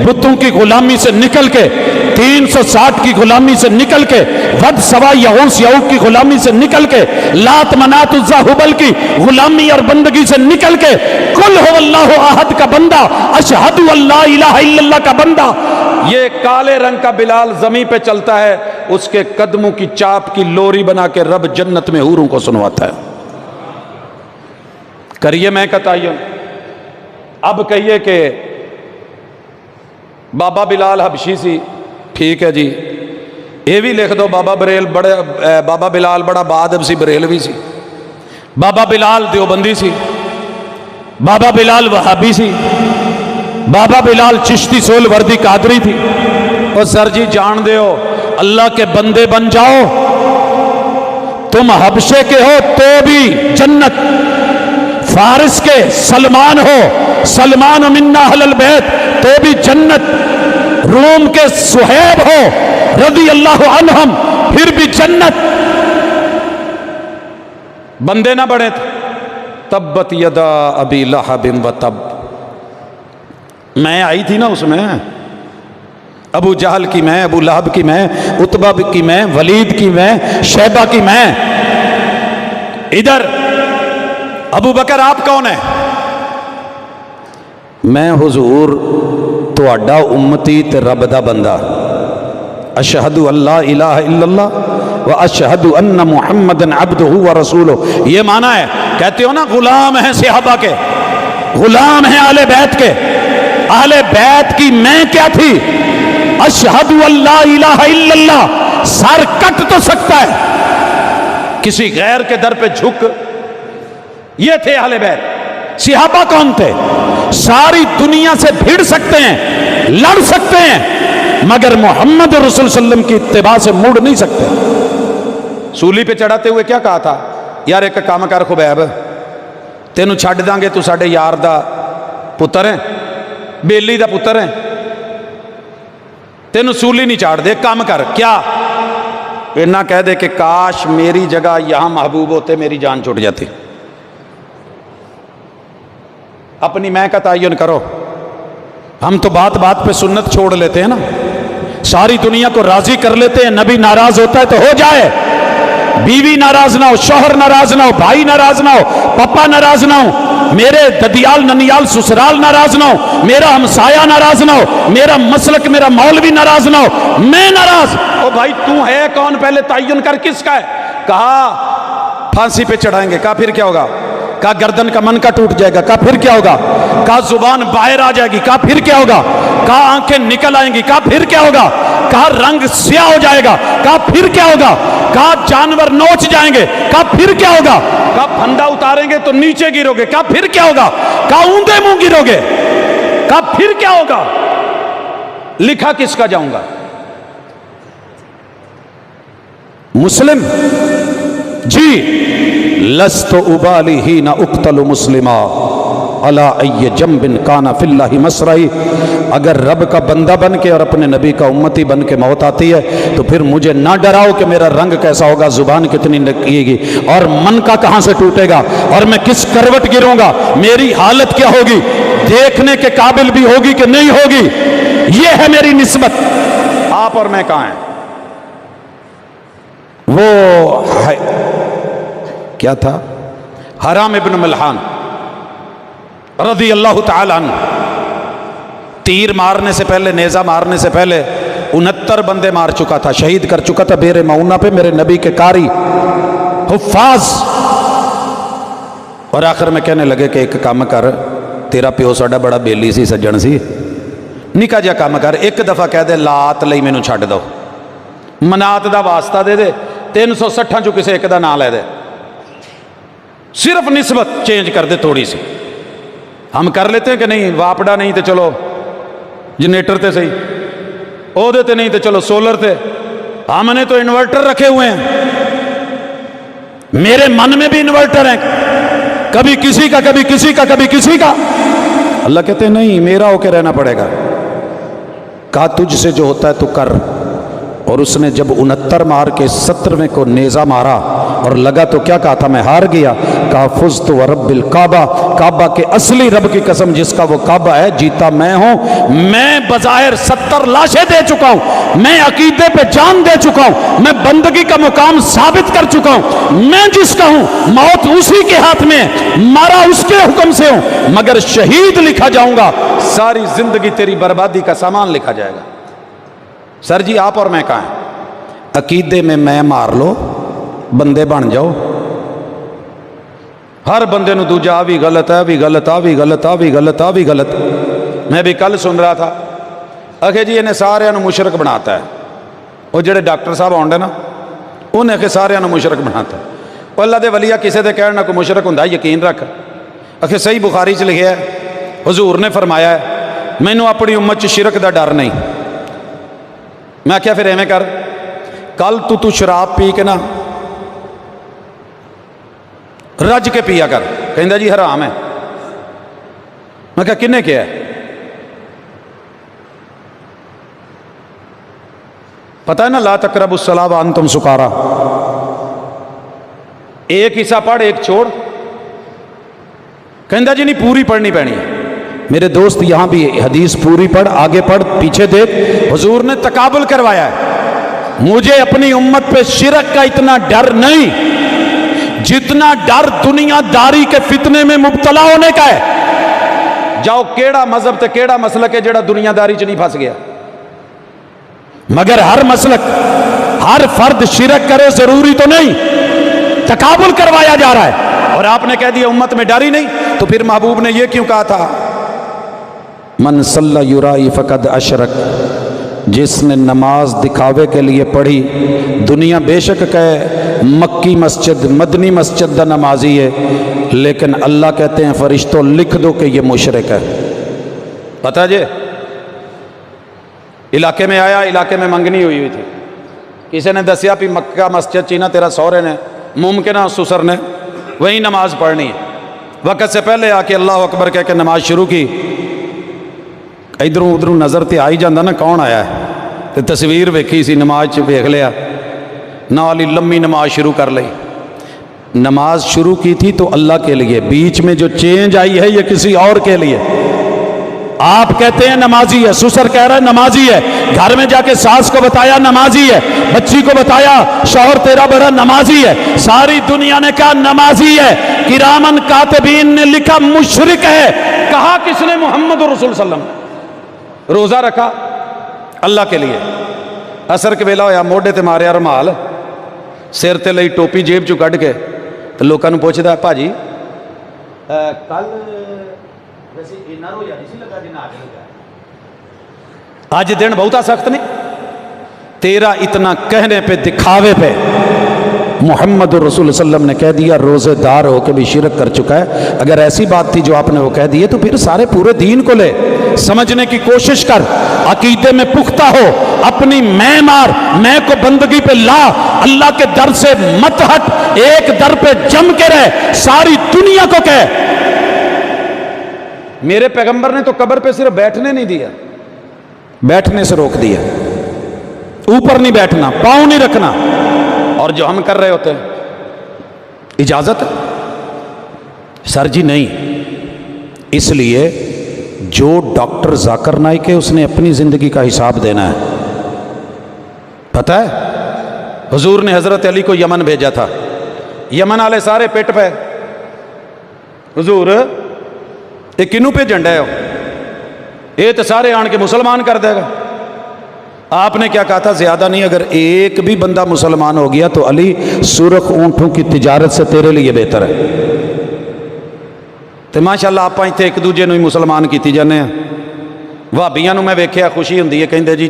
بتوں کی غلامی سے نکل کے، 360 کی غلامی سے نکل کے، ود سوا یعوس یعوق کی غلامی سے نکل کے، لات منات عزا ہبل کی غلامی اور بندگی سے نکل کے، قل هو اللہ احد کا بندہ، اشہد اللہ الہ الا اللہ کا بندہ۔ یہ کالے رنگ کا بلال زمین پہ چلتا ہے، اس کے قدموں کی چاپ کی لوری بنا کے رب جنت میں حوروں کو سنواتا ہے۔ کریے میں کا تعین۔ اب کہیے کہ بابا بلال حبشی سی، ٹھیک ہے جی، یہ بھی لکھ دو بابا بلال بڑا بہادر سی، بریلوی سی، بابا بلال دیوبندی سی، بابا بلال وہابی سی، بابا بلال چشتی سول وردی قادری تھی۔ اور سر جی جان دے ہو، اللہ کے بندے بن جاؤ، تم حبشے کے ہو تو بھی جنت، فارس کے سلمان ہو، سلمان منا اہل البیت تو بھی جنت، روم کے صہیب ہو رضی اللہ عنہم پھر بھی جنت۔ بندے نہ بڑھے تھے، تبت یدا ابی لہب و تب، میں آئی تھی نا اس میں، ابو جہل کی میں، ابو لہب کی میں، عتبہ کی میں، ولید کی میں، شیبہ کی میں۔ ادھر ابو بکر آپ کون ہیں؟ میں حضور تہاڈا امتی تے رب دا بندہ، اشہد اللہ الہ الا اللہ و اشہد ان محمد عبدہ و رسولہ۔ یہ معنی ہے، کہتے ہو نا غلام ہیں صحابہ کے، غلام ہیں اہل بیت کے۔ اہل بیت کی میں کیا تھی؟ اشہد اللہ الہ الا اللہ۔ سر کٹ تو سکتا ہے کسی غیر کے در پہ جھک، یہ تھے اہل بیت۔ صحابہ کون تھے؟ ساری دنیا سے بھیڑ سکتے ہیں، لڑ سکتے ہیں، مگر محمد رسول صلی اللہ علیہ وسلم کی اتباع سے مڑ نہیں سکتے۔ سولی پہ چڑھاتے ہوئے کیا کہا تھا؟ یار ایک کام کر خبیب، تینوں چھڈ داں گے، تو ساڈے یار دا پتر ہے، بیلی دا پتر ہے، تینوں سولی نہیں چاڑ دے، کام کر۔ کیا؟ اتنا کہہ دے کہ کاش میری جگہ یہاں محبوب ہوتے، میری جان چھوٹ جاتی۔ اپنی میں کا تعین کرو۔ ہم تو بات بات پہ سنت چھوڑ لیتے ہیں نا، ساری دنیا کو راضی کر لیتے ہیں، نبی ناراض ہوتا ہے تو ہو جائے، بیوی ناراض نہ ہو، شوہر ناراض نہ ہو، بھائی ناراض نہ ہو، پپا ناراض نہ ہو، میرے ددیال ننیال سسرال ناراض نہ ہو، میرا ہمسایہ ناراض نہ ہو، میرا مسلک میرا مولوی ناراض نہ ہو، میں ناراض۔ او بھائی تو ہے کون، پہلے تعین کر کس کا ہے؟ کہا پھانسی پہ چڑھائیں گے، کہا پھر کیا ہوگا؟ کہا گردن کا منکا ٹوٹ جائے گا، کہا پھر کیا ہوگا؟ کہا زبان باہر آ جائے گی، کہا پھر کیا ہوگا؟ کہا آنکھیں نکل آئیں گی، کہا پھر کیا ہوگا؟ کہا رنگ سیاہ ہو جائے گا، کہا پھر کیا ہوگا؟ کہا جانور نوچ جائیں گے، کہا پھر کیا ہوگا؟ کہا پھندا اتاریں گے تو نیچے گرو گے، کہا پھر کیا ہوگا؟ کہا اوندے منہ گرو گے، کہا پھر کیا ہوگا؟ لکھا کس کا جاؤں گا؟ مسلم جی لست ابالی حین اقتل مسلما علی ای جنب کان فی اللہ مسرعی۔ اگر رب کا بندہ بن کے اور اپنے نبی کا امتی بن کے موت آتی ہے تو پھر مجھے نہ ڈراؤ کہ میرا رنگ کیسا ہوگا، زبان کتنی نکلے گی، اور من کا کہاں سے ٹوٹے گا، اور میں کس کروٹ گروں گا، میری حالت کیا ہوگی، دیکھنے کے قابل بھی ہوگی کہ نہیں ہوگی۔ یہ ہے میری نسبت۔ آپ اور میں کہاں ہیں؟ وہ ہے کیا تھا، حرام ابن ملحان رضی اللہ تعالی عنہ، تیر مارنے سے پہلے، نیزہ مارنے سے پہلے 69 بندے مار چکا تھا، شہید کر چکا تھا بیر معونہ پہ، میرے نبی کے قاری حفاظ۔ اور آخر میں کہنے لگے کہ ایک کام کر، تیرا پیو ساڈا بڑا بیلی سی، سجن سی، نکا جا کام کر، ایک دفعہ کہہ دے لات لئی مینوں چھڈ دو، منات دا واسطہ دے دے، 360 چو کسے ایک دا نام لے دے، صرف نسبت چینج کر دے تھوڑی سی۔ ہم کر لیتے ہیں کہ نہیں، واپڈا نہیں تو چلو جنریٹر تے صحیح، او دے تے نہیں تو چلو سولر تے، ہم نے تو انورٹر رکھے ہوئے ہیں، میرے من میں بھی انورٹر ہیں، کبھی کسی کا کبھی کسی کا کبھی کسی کا۔ اللہ کہتے ہیں نہیں، میرا ہو کے رہنا پڑے گا۔ کہا تجھ سے جو ہوتا ہے تو کر، اور اس نے جب 69 مار کے 70ویں کو نیزہ مارا اور لگا تو کیا کہا تھا، میں ہار گیا، کہا فزت ورب الکعبہ، کعبہ کے اصلی رب کی قسم جس کا وہ کعبہ ہے، جیتا میں ہوں، میں بظاہر 70 لاشیں دے چکا ہوں، میں عقیدے پہ جان دے چکا ہوں، میں بندگی کا مقام ثابت کر چکا ہوں، میں جس کا ہوں موت اسی کے ہاتھ میں ہے، مارا اس کے حکم سے ہوں، مگر شہید لکھا جاؤں گا، ساری زندگی تیری بربادی کا سامان لکھا جائے گا۔ سر جی آپ اور میں کہاں ہیں؟ عقیدے میں مار لو، بندے بن جاؤ، ہر بندے نو دوجا بھی غلط ہے، بھی غلط، آ بھی غلط، آ بھی غلط، آ بھی غلط۔ میں بھی کل سن رہا تھا، اکھے جی انہیں سارے نو مشرک بناتا ہے، وہ جڑے ڈاکٹر صاحب آنڈے نا انہیں کہ سارے نو مشرک بناتا ہے۔ وہ اللہ دے ولیہ کسے دے کہنا کوئی مشرک ہوندا، یقین رکھ، اکھے صحیح بخاری چ لکھیا ہے، حضور نے فرمایا ہے مینوں اپنی امت چ شرک دا ڈر نہیں۔ میں کیا پھر ایویں کر، کل تو شراب پی کے نا رج کے پیا کر، کہندا جی حرام ہے۔ میں کہا کنے کیا ہے؟ پتہ ہے نا لا تقربوا الصلاۃ وانتم سکارا، ایک حصہ پڑھ ایک چھوڑ، کہندا جی نہیں پوری پڑھنی پینی ہے۔ میرے دوست یہاں بھی حدیث پوری پڑھ، آگے پڑھ، پیچھے دیکھ، حضور نے تقابل کروایا ہے۔ مجھے اپنی امت پہ شرک کا اتنا ڈر نہیں جتنا ڈر دنیا داری کے فتنے میں مبتلا ہونے کا ہے۔ جاؤ کیڑا مذہب تے کیڑا مسلک ہے جڑا دنیا داری چ نہیں پھنس گیا، مگر ہر مسلک ہر فرد شرک کرے ضروری تو نہیں، تقابل کروایا جا رہا ہے۔ اور آپ نے کہہ دیا امت میں ڈر ہی نہیں، تو پھر محبوب نے یہ کیوں کہا تھا من صلی یرائی فقد اشرک، جس نے نماز دکھاوے کے لیے پڑھی، دنیا بے شک کہے مکی مسجد مدنی مسجد دا نمازی ہے، لیکن اللہ کہتے ہیں فرشتوں لکھ دو کہ یہ مشرک ہے۔ پتہ جی علاقے میں آیا، علاقے میں منگنی ہوئی تھی، کسی نے دسیا بھی مکہ مسجد چینا تیرا سورے نے ممکنہ سسر نے وہی نماز پڑھنی ہے، وقت سے پہلے آ کے اللہ اکبر کہہ کے نماز شروع کی، ادھروں ادھروں نظر تے آئی جاندہ نا کون آیا ہے، تے تصویر ویکھی سی، نماز چ ویکھ لیا، نال ہی لمبی نماز شروع کر لی۔ نماز شروع کی تھی تو اللہ کے لیے، بیچ میں جو چینج آئی ہے یہ کسی اور کے لیے، آپ کہتے ہیں نمازی ہے، سسر کہہ رہا ہے نمازی ہے، گھر میں جا کے ساس کو بتایا نمازی ہے، بچی کو بتایا شوہر تیرا بڑا نمازی ہے، ساری دنیا نے کہا نمازی ہے، کرامن کاتبین نے لکھا مشرک ہے۔ کہا کس نے؟ محمد رسول صلی اللہ علیہ وسلم۔ روزہ رکھا اللہ کے لیے، اثر کے ویلا ہویا موڈے تے ماریا رمال، سر تے لئی ٹوپی جیب چوں کڈ کے تے لوکاں نوں پوچھدا بھاجی کل ویسے اینا رویا نہیں سی لگا جنا اج لگا، اج دن بہتا سخت نہیں تیرا، اتنا کہنے پہ دکھاوے پہ محمد رسول صلی اللہ علیہ وسلم نے کہہ دیا روزے دار ہو کے بھی شرک کر چکا ہے۔ اگر ایسی بات تھی جو آپ نے وہ کہہ دی ہے تو پھر سارے پورے دین کو لے، سمجھنے کی کوشش کر، عقیدے میں پختہ ہو، اپنی میں مار، میں کو بندگی پہ لا، اللہ کے در سے مت ہٹ، ایک در پہ جم کے رہ، ساری دنیا کو کہہ۔ میرے پیغمبر نے تو قبر پہ صرف بیٹھنے نہیں دیا، بیٹھنے سے روک دیا، اوپر نہیں بیٹھنا، پاؤں نہیں رکھنا، اور جو ہم کر رہے ہوتے ہیں اجازت ہے؟ سر جی نہیں۔ اس لیے جو ڈاکٹر ذاکر نائک ہے اس نے اپنی زندگی کا حساب دینا ہے۔ پتہ ہے حضور نے حضرت علی کو یمن بھیجا تھا، یمن والے سارے پیٹ پہ حضور یہ کنوں پہ جھنڈا ہے، یہ تو سارے آن کے مسلمان کر دے گا۔ آپ نے کیا کہا تھا؟ زیادہ نہیں، اگر ایک بھی بندہ مسلمان ہو گیا تو علی سرخ اونٹوں کی تجارت سے تیرے لیے بہتر ہے۔ تو ماشاءاللہ آپ اتنے ایک دوجے نو ہی مسلمان کیتی جانے ہیں۔ وہابیاں نو میں ویکھیا خوشی ہوندی ہے، کہندے جی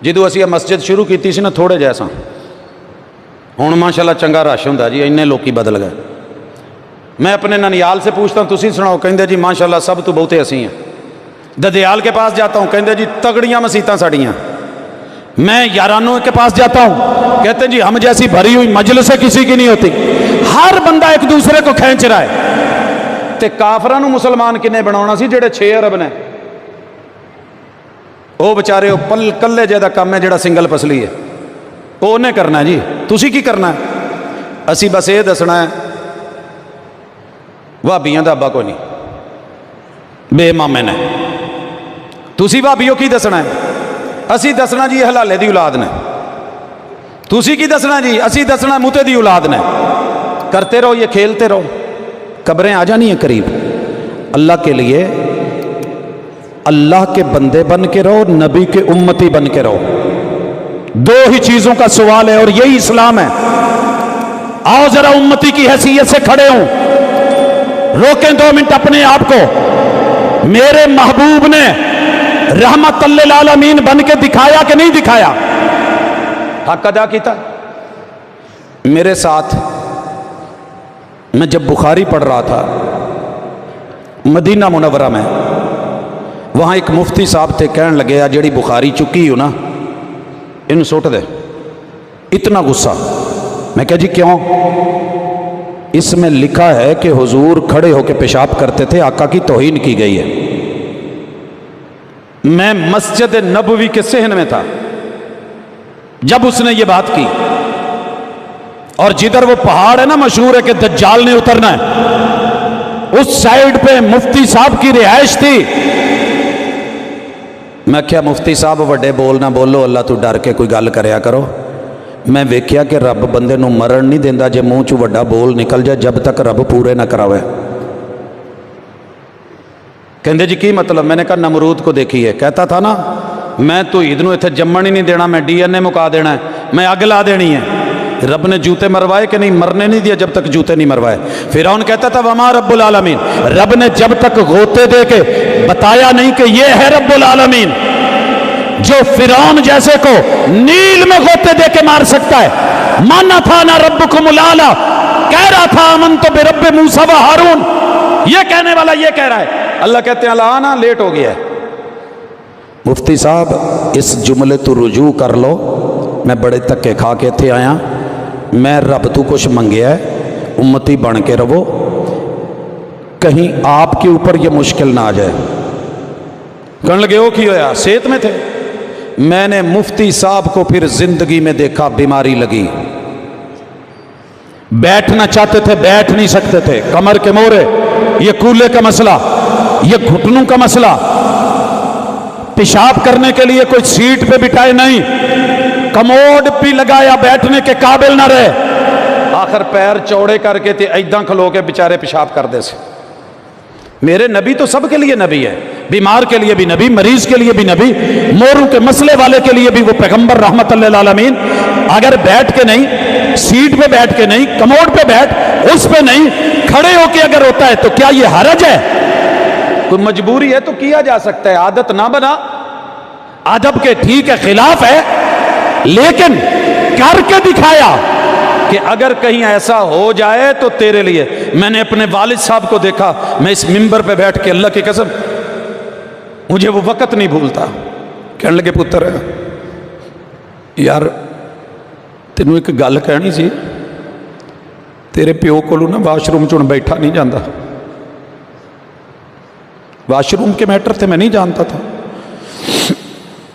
جدو اسی مسجد شروع کیتی سی نا تھوڑے جیسا، ہن ماشاءاللہ چنگا رش ہوندا جی، اینے لوکی بدل گئے۔ میں اپنے ننیال سے پوچھتا ہوں تسی سناؤ، کہندے جی ماشاءاللہ سب تو بہتے اسی ہیں۔ ددیال کے پاس جاتا ہوں، کہندے جی تگڑیاں مسیتاں ساڑیاں۔ میں یارانوں کے پاس جاتا ہوں، کہتے ہیں جی ہم جیسی بھری ہوئی مجلس کسی کی نہیں ہوتی۔ ہر بندہ ایک دوسرے کو کھینچ رہا ہے۔ تے کافراں نو مسلمان کنے بناونا سی جڑے 6 ارب نے؟ وہ بچارے وہ پل کلے جے دا کام ہے جڑا سنگل پسلی ہے، وہ انہیں کرنا ہے جی، تسی کی کرنا ہے؟ اسی بس یہ دسنا ہے وہابیاں دا ابا کوئی نہیں، بے مامے نے۔ تسی بھابیو کی دسنا ہے؟ اسی دسنا جی حلالے دی اولاد نے۔ تسی کی دسنا جی؟ اسی دسنا موتے دی اولاد نے۔ کرتے رہو یہ، کھیلتے رہو، قبریں آ جانی ہیں قریب۔ اللہ کے لیے اللہ کے بندے بن کے رہو، نبی کے امتی بن کے رہو۔ دو ہی چیزوں کا سوال ہے اور یہی اسلام ہے۔ آؤ ذرا امتی کی حیثیت سے کھڑے ہوں، روکیں 2 منٹ اپنے آپ کو۔ میرے محبوب نے رحمت للعالمین بن کے دکھایا کہ نہیں دکھایا؟ حق ادا کیتا۔ میرے ساتھ میں جب بخاری پڑھ رہا تھا مدینہ منورہ میں، وہاں ایک مفتی صاحب تھے، کہنے لگے جڑی بخاری چکی ہو نا ان سٹ دے۔ اتنا غصہ، میں کہا جی کیوں؟ اس میں لکھا ہے کہ حضور کھڑے ہو کے پیشاب کرتے تھے، آقا کی توہین کی گئی ہے۔ میں مسجد نبوی کے صحن میں تھا جب اس نے یہ بات کی، اور جدھر وہ پہاڑ ہے نا مشہور ہے کہ دجال نے اترنا ہے، اس سائیڈ پہ مفتی صاحب کی رہائش تھی۔ میں کیا مفتی صاحب وڈے بول نہ بولو، اللہ تو ڈر کے کوئی گل کریا کرو۔ میں ویکھیا کہ رب بندے نو مرن نہیں دیندا جے منہ چوں وڈا بول نکل جائے جب تک رب پورے نہ کراوے۔ کہندے جی کی مطلب؟ میں نے کہا نمرود کو دیکھی ہے، کہتا تھا نا میں تو عید نو اتنے جمن ہی نہیں دینا، میں ڈی این اے مکا دینا ہے، میں اگ لا دینی ہے۔ رب نے جوتے مروائے کہ نہیں؟ مرنے نہیں دیا جب تک جوتے نہیں مروائے۔ فرعون کہتا تھا وما رب العالمین، رب نے جب تک غوطے دے کے بتایا نہیں کہ یہ ہے رب العالمین، جو فرعون جیسے کو نیل میں غوطے دے کے مار سکتا ہے۔ مانا تھا نا ربکم الاعلی، کہہ رہا تھا آمنت برب موسیٰ و ہارون، یہ کہنے والا یہ کہہ رہا ہے۔ اللہ کہتے ہیں اللہ آنا لیٹ ہو گیا ہے۔ مفتی صاحب اس جملے تو رجوع کر لو، میں بڑے تکے کھا کے تھے آیا، میں رب تو کچھ منگیا ہے، امتی بن کے رہو، کہیں آپ کے اوپر یہ مشکل نہ آ جائے۔ کہنے لگے وہ کی ہویا؟ صحت میں تھے۔ میں نے مفتی صاحب کو پھر زندگی میں دیکھا، بیماری لگی، بیٹھنا چاہتے تھے بیٹھ نہیں سکتے تھے، کمر کے مورے، یہ کولے کا مسئلہ، یہ گھٹنوں کا مسئلہ، پیشاب کرنے کے لیے کوئی سیٹ پہ بٹھائے نہیں، کموڈ بھی لگایا بیٹھنے کے قابل نہ رہے، آخر پیر چوڑے کر کے تے ایداں کھلو کے بیچارے پیشاب کر دے سے۔ میرے نبی تو سب کے لیے نبی ہے، بیمار کے لیے بھی نبی، مریض کے لیے بھی نبی، موروں کے مسئلے والے کے لیے بھی وہ پیغمبر رحمت اللہ للعالمین۔ اگر بیٹھ کے نہیں، سیٹ پہ بیٹھ کے نہیں، کموڈ پہ بیٹھ، اس پہ نہیں، کھڑے ہو کے اگر ہوتا ہے تو کیا یہ حرج ہے؟ کوئی مجبوری ہے تو کیا جا سکتا ہے، عادت نہ بنا، ادب کے ٹھیک ہے خلاف ہے، لیکن کر کے دکھایا کہ اگر کہیں ایسا ہو جائے تو تیرے لیے۔ میں نے اپنے والد صاحب کو دیکھا، میں اس ممبر پہ بیٹھ کے اللہ کی قسم مجھے وہ وقت نہیں بھولتا، کہنے لگے پتر یار تینوں ایک گل کہنی سی، تیرے پیو کو نا واش روم چ بیٹھا نہیں جاتا، واش روم کے میٹر تھے میں نہیں جانتا تھا۔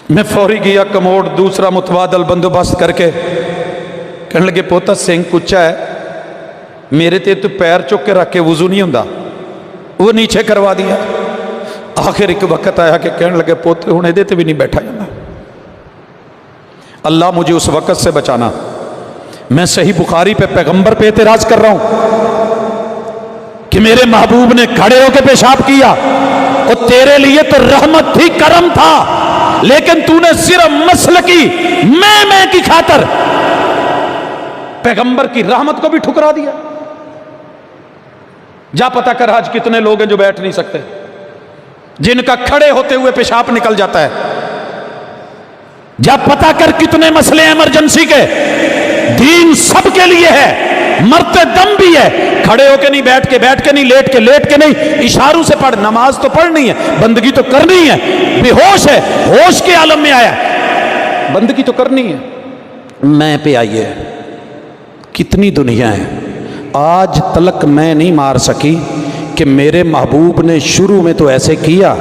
میں فوری گیا کموڈ دوسرا متبادل بندوبست کر کے، کہنے لگے پوتا سنک اچا ہے، میرے تے تو پیر چک کے رکھ کے وضو نہیں ہوندا، وہ نیچے کروا دیا۔ آخر ایک وقت آیا کہ کہنے لگے پوتے ہوں ادھے تے بھی نہیں بیٹھا جاتا۔ اللہ مجھے اس وقت سے بچانا۔ میں صحیح بخاری پہ پیغمبر پہ اعتراض کر رہا ہوں کہ میرے محبوب نے کھڑے ہو کے پیشاب کیا، اور تیرے لیے تو رحمت تھی، کرم تھا، لیکن تو نے صرف مسلکی میں کی خاطر پیغمبر کی رحمت کو بھی ٹھکرا دیا۔ جا پتا کر آج کتنے لوگ ہیں جو بیٹھ نہیں سکتے، جن کا کھڑے ہوتے ہوئے پیشاب نکل جاتا ہے۔ جا پتا کر کتنے مسئلے ایمرجنسی کے، دین سب کے لیے ہے، مرتے دم بھی ہے، کھڑے ہو کے نہیں، بیٹھ کے نہیں، لیٹ کے نہیں، اشاروں سے پڑھ، نماز تو پڑھنی ہے، بندگی تو کرنی ہے، بے ہوش ہے، ہوش کے عالم میں آیا، بندگی تو کرنی ہے۔ میں پہ آئیے کتنی دنیا ہے، آج تلک میں نہیں مار سکی کہ میرے محبوب نے شروع میں تو ایسے کیا،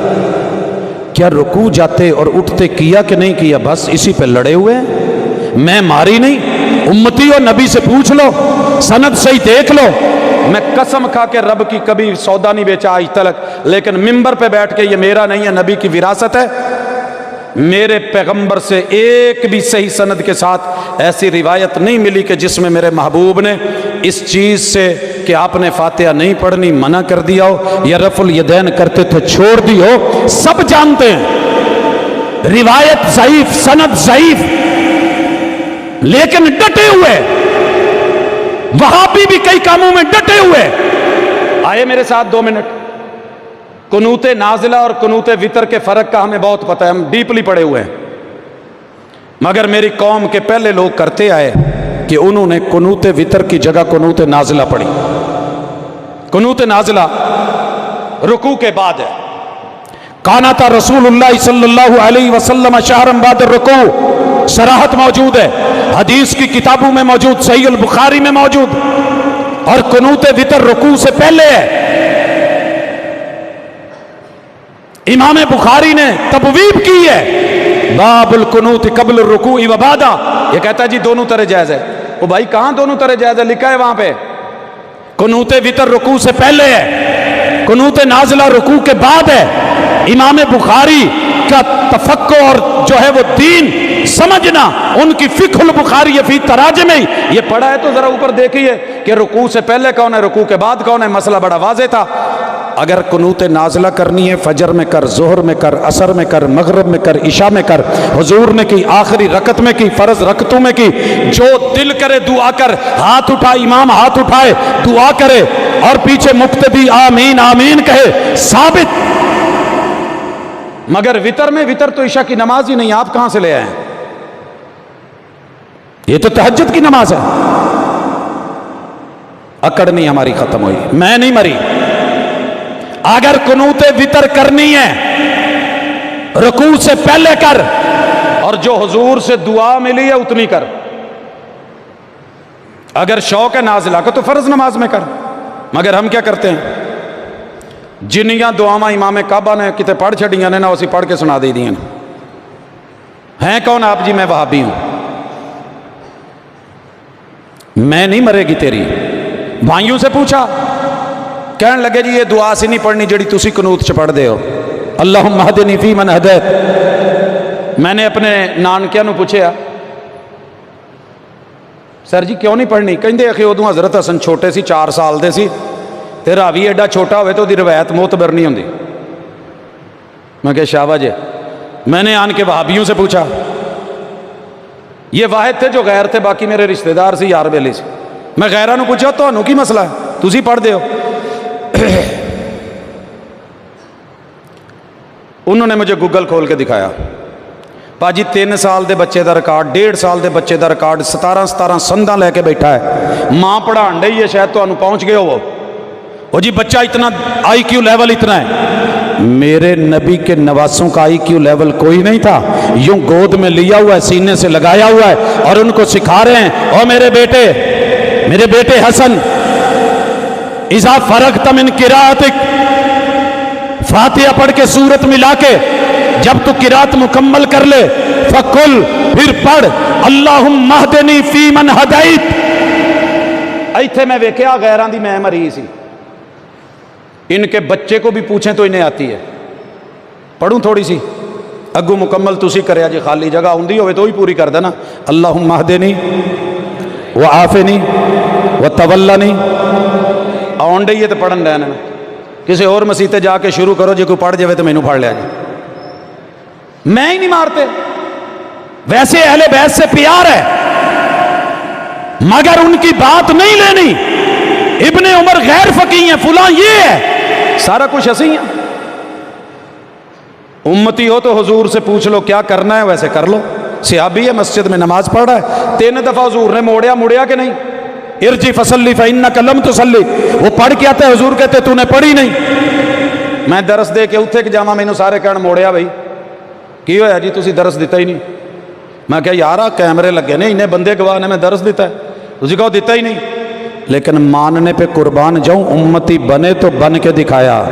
کیا رکوع جاتے اور اٹھتے کیا کہ نہیں کیا؟ بس اسی پہ لڑے ہوئے ہیں، میں ماری نہیں۔ امتی اور نبی سے پوچھ لو، سند سے ہی دیکھ لو۔ میں قسم کھا کے رب کی کبھی سودا نہیں بیچا آج تلک، لیکن ممبر پہ بیٹھ کے یہ میرا نہیں ہے، نبی کی وراثت ہے۔ میرے پیغمبر سے ایک بھی صحیح سند کے ساتھ ایسی روایت نہیں ملی کہ جس میں میرے محبوب نے اس چیز سے کہ آپ نے فاتحہ نہیں پڑھنی منع کر دیا ہو، یا رفع الیدین کرتے تھے چھوڑ دی ہو۔ سب جانتے ہیں روایت ضعیف، سند ضعیف، لیکن ڈٹے ہوئے، وہابی بھی کئی کاموں میں ڈٹے ہوئے۔ آئے میرے ساتھ 2 منٹ۔ قنوت نازلہ اور قنوت وتر کے فرق کا ہمیں بہت پتہ ہے، ہم ڈیپلی پڑے ہوئے ہیں، مگر میری قوم کے پہلے لوگ کرتے آئے کہ انہوں نے قنوت وتر کی جگہ قنوت نازلہ پڑھی۔ قنوت نازلہ رکوع کے بعد ہے۔ قانت رسول اللہ صلی اللہ علیہ وسلم شہرا بعد الرکوع، صراحت موجود ہے، حدیث کی کتابوں میں موجود، صحیح البخاری میں موجود، اور قنوت وتر رکوع سے پہلے ہے۔ امام بخاری نے تبویب کی ہے، باب القنوت قبل الرکوع و بعدہ، یہ کہتا ہے جی دونوں طرح جائز ہے۔ وہ بھائی کہاں دونوں طرح جائز ہے؟ لکھا ہے وہاں پہ قنوت وتر رکوع سے پہلے ہے، قنوت نازلہ رکوع کے بعد ہے۔ امام بخاری کا تفقہ اور جو ہے وہ دین سمجھنا، ان کی فقہ البخاری فی تراجم ہی، یہ پڑھا ہے تو ذرا اوپر دیکھیے کہ رکوع سے پہلے کون ہے، رکوع کے بعد کون ہے، مسئلہ بڑا واضح تھا۔ اگر قنوت نازلہ کرنی ہے فجر میں کر، ظہر میں کر، عصر میں کر، مغرب میں کر، عشاء میں کر، حضور نے کی آخری رکعت میں کی، فرض رکعتوں میں کی، جو دل کرے دعا کر، ہاتھ اٹھائے، امام ہاتھ اٹھائے دعا کرے اور پیچھے مقتدی آمین آمین کہے، ثابت۔ مگر وتر میں، وتر تو عشاء کی نماز ہی نہیں، آپ کہاں سے لے آئے ہیں؟ یہ تو تہجد کی نماز ہے۔ اکڑ نہیں ہماری ختم ہوئی، میں نہیں مری۔ اگر قنوت وتر کرنی ہے رکوع سے پہلے کر، اور جو حضور سے دعا ملی ہے اتنی کر۔ اگر شوق ہے نازلہ کا تو فرض نماز میں کر، مگر ہم کیا کرتے ہیں؟ جنیاں دعاواں امام کعبہ نے کتے پڑھ چھڑیاں نے نا، اسی پڑھ کے سنا دے دیا ہیں۔ کون آپ؟ جی میں وہابی ہوں۔ میں نہیں مرے گی تیری۔ بھائیوں سے پوچھا کہنے لگے جی یہ دعا سی نہیں پڑھنی جڑی تسی قنوت چ پڑھ دے ہو، اللہم اہدنی فی من ہدیت۔ میں نے اپنے نانکیاں نو پوچھیا سر جی کیوں نہیں پڑھنی؟ کہندے اخی ادوں حضرت حسن چھوٹے سی 4 سال دے سی تے راوی ایڈا چھوٹا ہوئے تو دی روایت معتبر نہیں ہوندی۔ میں کہ شابہ جی۔ میں نے آن کے وہابیوں سے پوچھا، یہ واحد تھے جو غیر تھے، باقی میرے رشتہ دار سی، یار بیلی سی۔ میں غیرہ نو پوچھا تانوں کی مسئلہ ہے، تسی پڑھ دے ہو؟ انہوں نے مجھے گوگل کھول کے دکھایا، پاجی 3 سال دے بچے دا ریکارڈ، 1.5 سال دے بچے دا ریکارڈ 17 سنداں لے کے بیٹھا ہے، ماں پڑھان ڈئی ہے، شاید تانوں پہنچ گئے ہو وہ جی بچہ اتنا آئی کیو لیول اتنا ہے۔ میرے نبی کے نواسوں کا آئی کیو لیول کوئی نہیں تھا، یوں گود میں لیا ہوا ہے، سینے سے لگایا ہوا ہے اور ان کو سکھا رہے ہیں، او میرے بیٹے حسن، اذا فرغت من قراءتک، فاتحہ پڑھ کے سورت ملا کے جب تو قرات مکمل کر لے، فقل، پھر پڑھ اللہم اہدنی فی من ہدیت۔ ایتھے میں ویکھیا غیران دی میں مری سی، ان کے بچے کو بھی پوچھیں تو انہیں آتی ہے۔ پڑھوں تھوڑی سی اگو مکمل تسی کریا جی، خالی جگہ ہوندی ہوئے تو ہی پوری کر دینا۔ اللہم اہدنی وعافنی وتولنی، آن ڈئی ہے تو پڑھن دینا، کسی اور مسیتے جا کے شروع کرو جی، کوئی پڑھ جائے تو مینوں پڑھ لیا جی، میں ہی نہیں مارتے۔ ویسے اہل بیت سے پیار ہے مگر ان کی بات نہیں لینی، ابن عمر غیر فقیہ ہیں، فلاں یہ ہے، سارا کچھ ایسے ہی ہیں۔ امتی ہو تو حضور سے پوچھ لو کیا کرنا ہے، ویسے کر لو۔ صحابی ہے، مسجد میں نماز پڑھ رہا ہے، 3 دفعہ حضور نے موڑیا کہ نہیں، ارجی فصلی فإنک لم تصلی، وہ پڑھ کے آتا ہے، حضور کہتے تو نے پڑھی نہیں۔ میں درس دے کے اتھے کہ جاواں، مینوں سارے کہن موڑیا بھائی کی ہویا جی تسی درس دیتا ہی نہیں۔ میں کہا یارا کیمرے لگے نے، انہیں بندے گواہ نے، میں درس دیتا ہے، تسی کہو دیتا ہی نہیں۔ لیکن ماننے پہ قربان جاؤں، امتی بنے تو بن کے دکھایا،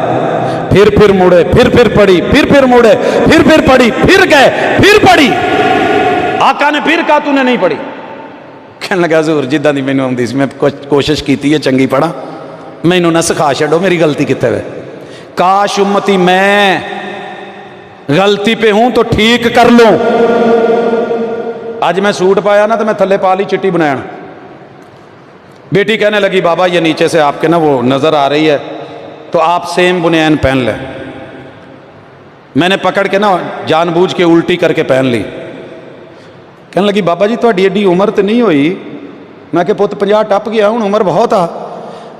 پھر مڑے، پھر پڑھی، پھر مڑے، پھر پڑھی، پھر گئے، پھر پڑھی، آقا نے پھر کہا تو نے نہیں پڑھی۔ کہنے لگا حضور جدہ دی مینوں آندی سی، میں کوشش کیتی ہے چنگی پڑھا، مینوں نہ سکھا چھڈو، میری غلطی کتے ہوئے۔ کاش امتی میں غلطی پہ ہوں تو ٹھیک کر لوں۔ آج میں سوٹ پایا نا تو میں تھلے پا لی چٹی بنائن، بیٹی کہنے لگی بابا یہ نیچے سے آپ کے نا وہ نظر آ رہی ہے تو آپ سیم بنیان پہن لیں۔ میں نے پکڑ کے نا جان بوجھ کے الٹی کر کے پہن لی۔ کہنے لگی بابا جی تھوڑی ایڈی عمر تو نہیں ہوئی۔ میں کہ پت 50 ٹپ گیا ہوں، عمر بہت آ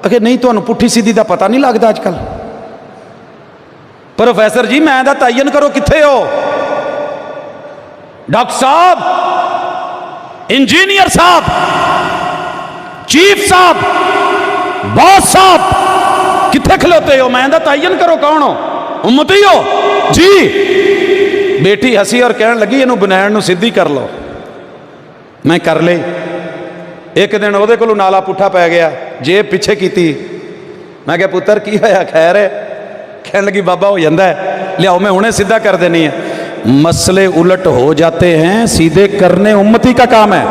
کہ نہیں، تو پٹھی سیدھی دا پتہ نہیں لگتا آج کل۔ پروفیسر جی میں دا تعین کرو کتھے ہو، ڈاکٹر صاحب، انجینئر صاحب، چیف صاحب، باس صاحب، کتھے کھلوتے ہو؟ میں دا تعین کرو کون ہو، امتی ہو جی؟ بیٹی ہسی اور کہنے لگی انہوں بنائن نو سدھی کر لو۔ میں کر لے۔ ایک دن وہ دے کولو نالا پٹھا پہ گیا، جیب پیچھے کیتی۔ میں کہا پتر کی ہویا، خیر ہے؟ کہنے لگی بابا ہو جاندہ ہے، لیاؤ میں انہیں سیدھا کر دینی ہے۔ مسئلے الٹ ہو جاتے ہیں، سیدھے کرنے امتی کا کام ہے۔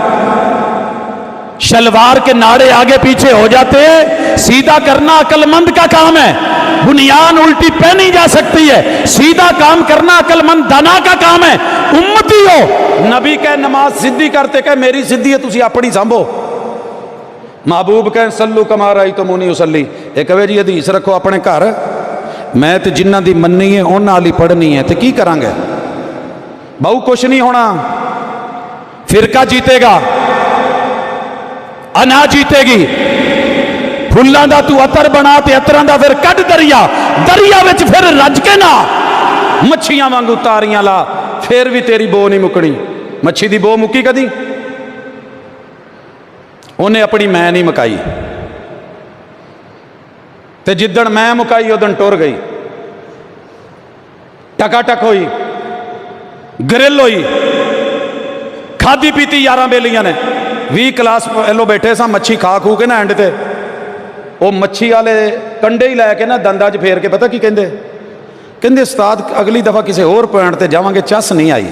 شلوار کے ناڑے آگے پیچھے ہو جاتے ہیں، سیدھا کرنا عقل مند کا کام ہے۔ بنیان الٹی پہنی جا سکتی ہے، سیدھا کام کرنا عقل مند دانا کا کام ہے۔ امتی ہو، نبی کہے نماز سدھی کرتے، کہے میری سدھی ہے، تسی اپنی سانبھو۔ محبوب کہے سلو کما رأیتمونی اصلی، ایک کہے جی حدیث رکھو اپنے گھر، میں تے جنہ دی مننی ہے انہاں والی پڑھنی ہے، تے کی کریں گے؟ بہو کچھ نہیں ہونا، فرقہ جیتے گا، انا جیتے گی۔ پھلاں دا تو عطر بنا تے عطراں دا پھر کڈ دریا، دریا وچ پھر رج کے نہ مچھیاں وانگو تاریاں لا، پھر بھی تیری بو نہیں مکڑی۔ مچھی دی بو مکی کدی؟ انہیں اپنی میں نہیں مکائی، تے جدن میں مکائی ادن ٹر گئی، ٹکا ٹک ہوئی، گرل ہوئی، کھادی پیتی 11 بیلیاں نے 20 کلاس پہلو بیٹھے سا، مچھی کھا کھو کے نا اینڈ تے وہ مچھی والے کنڈے ہی لے کے نا دنداں چ پھیر کے پتہ کی کہندے؟ کہندے استاد اگلی دفعہ کسی اور پوائنٹ تے جاواں گے چس نہیں آئی۔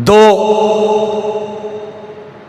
2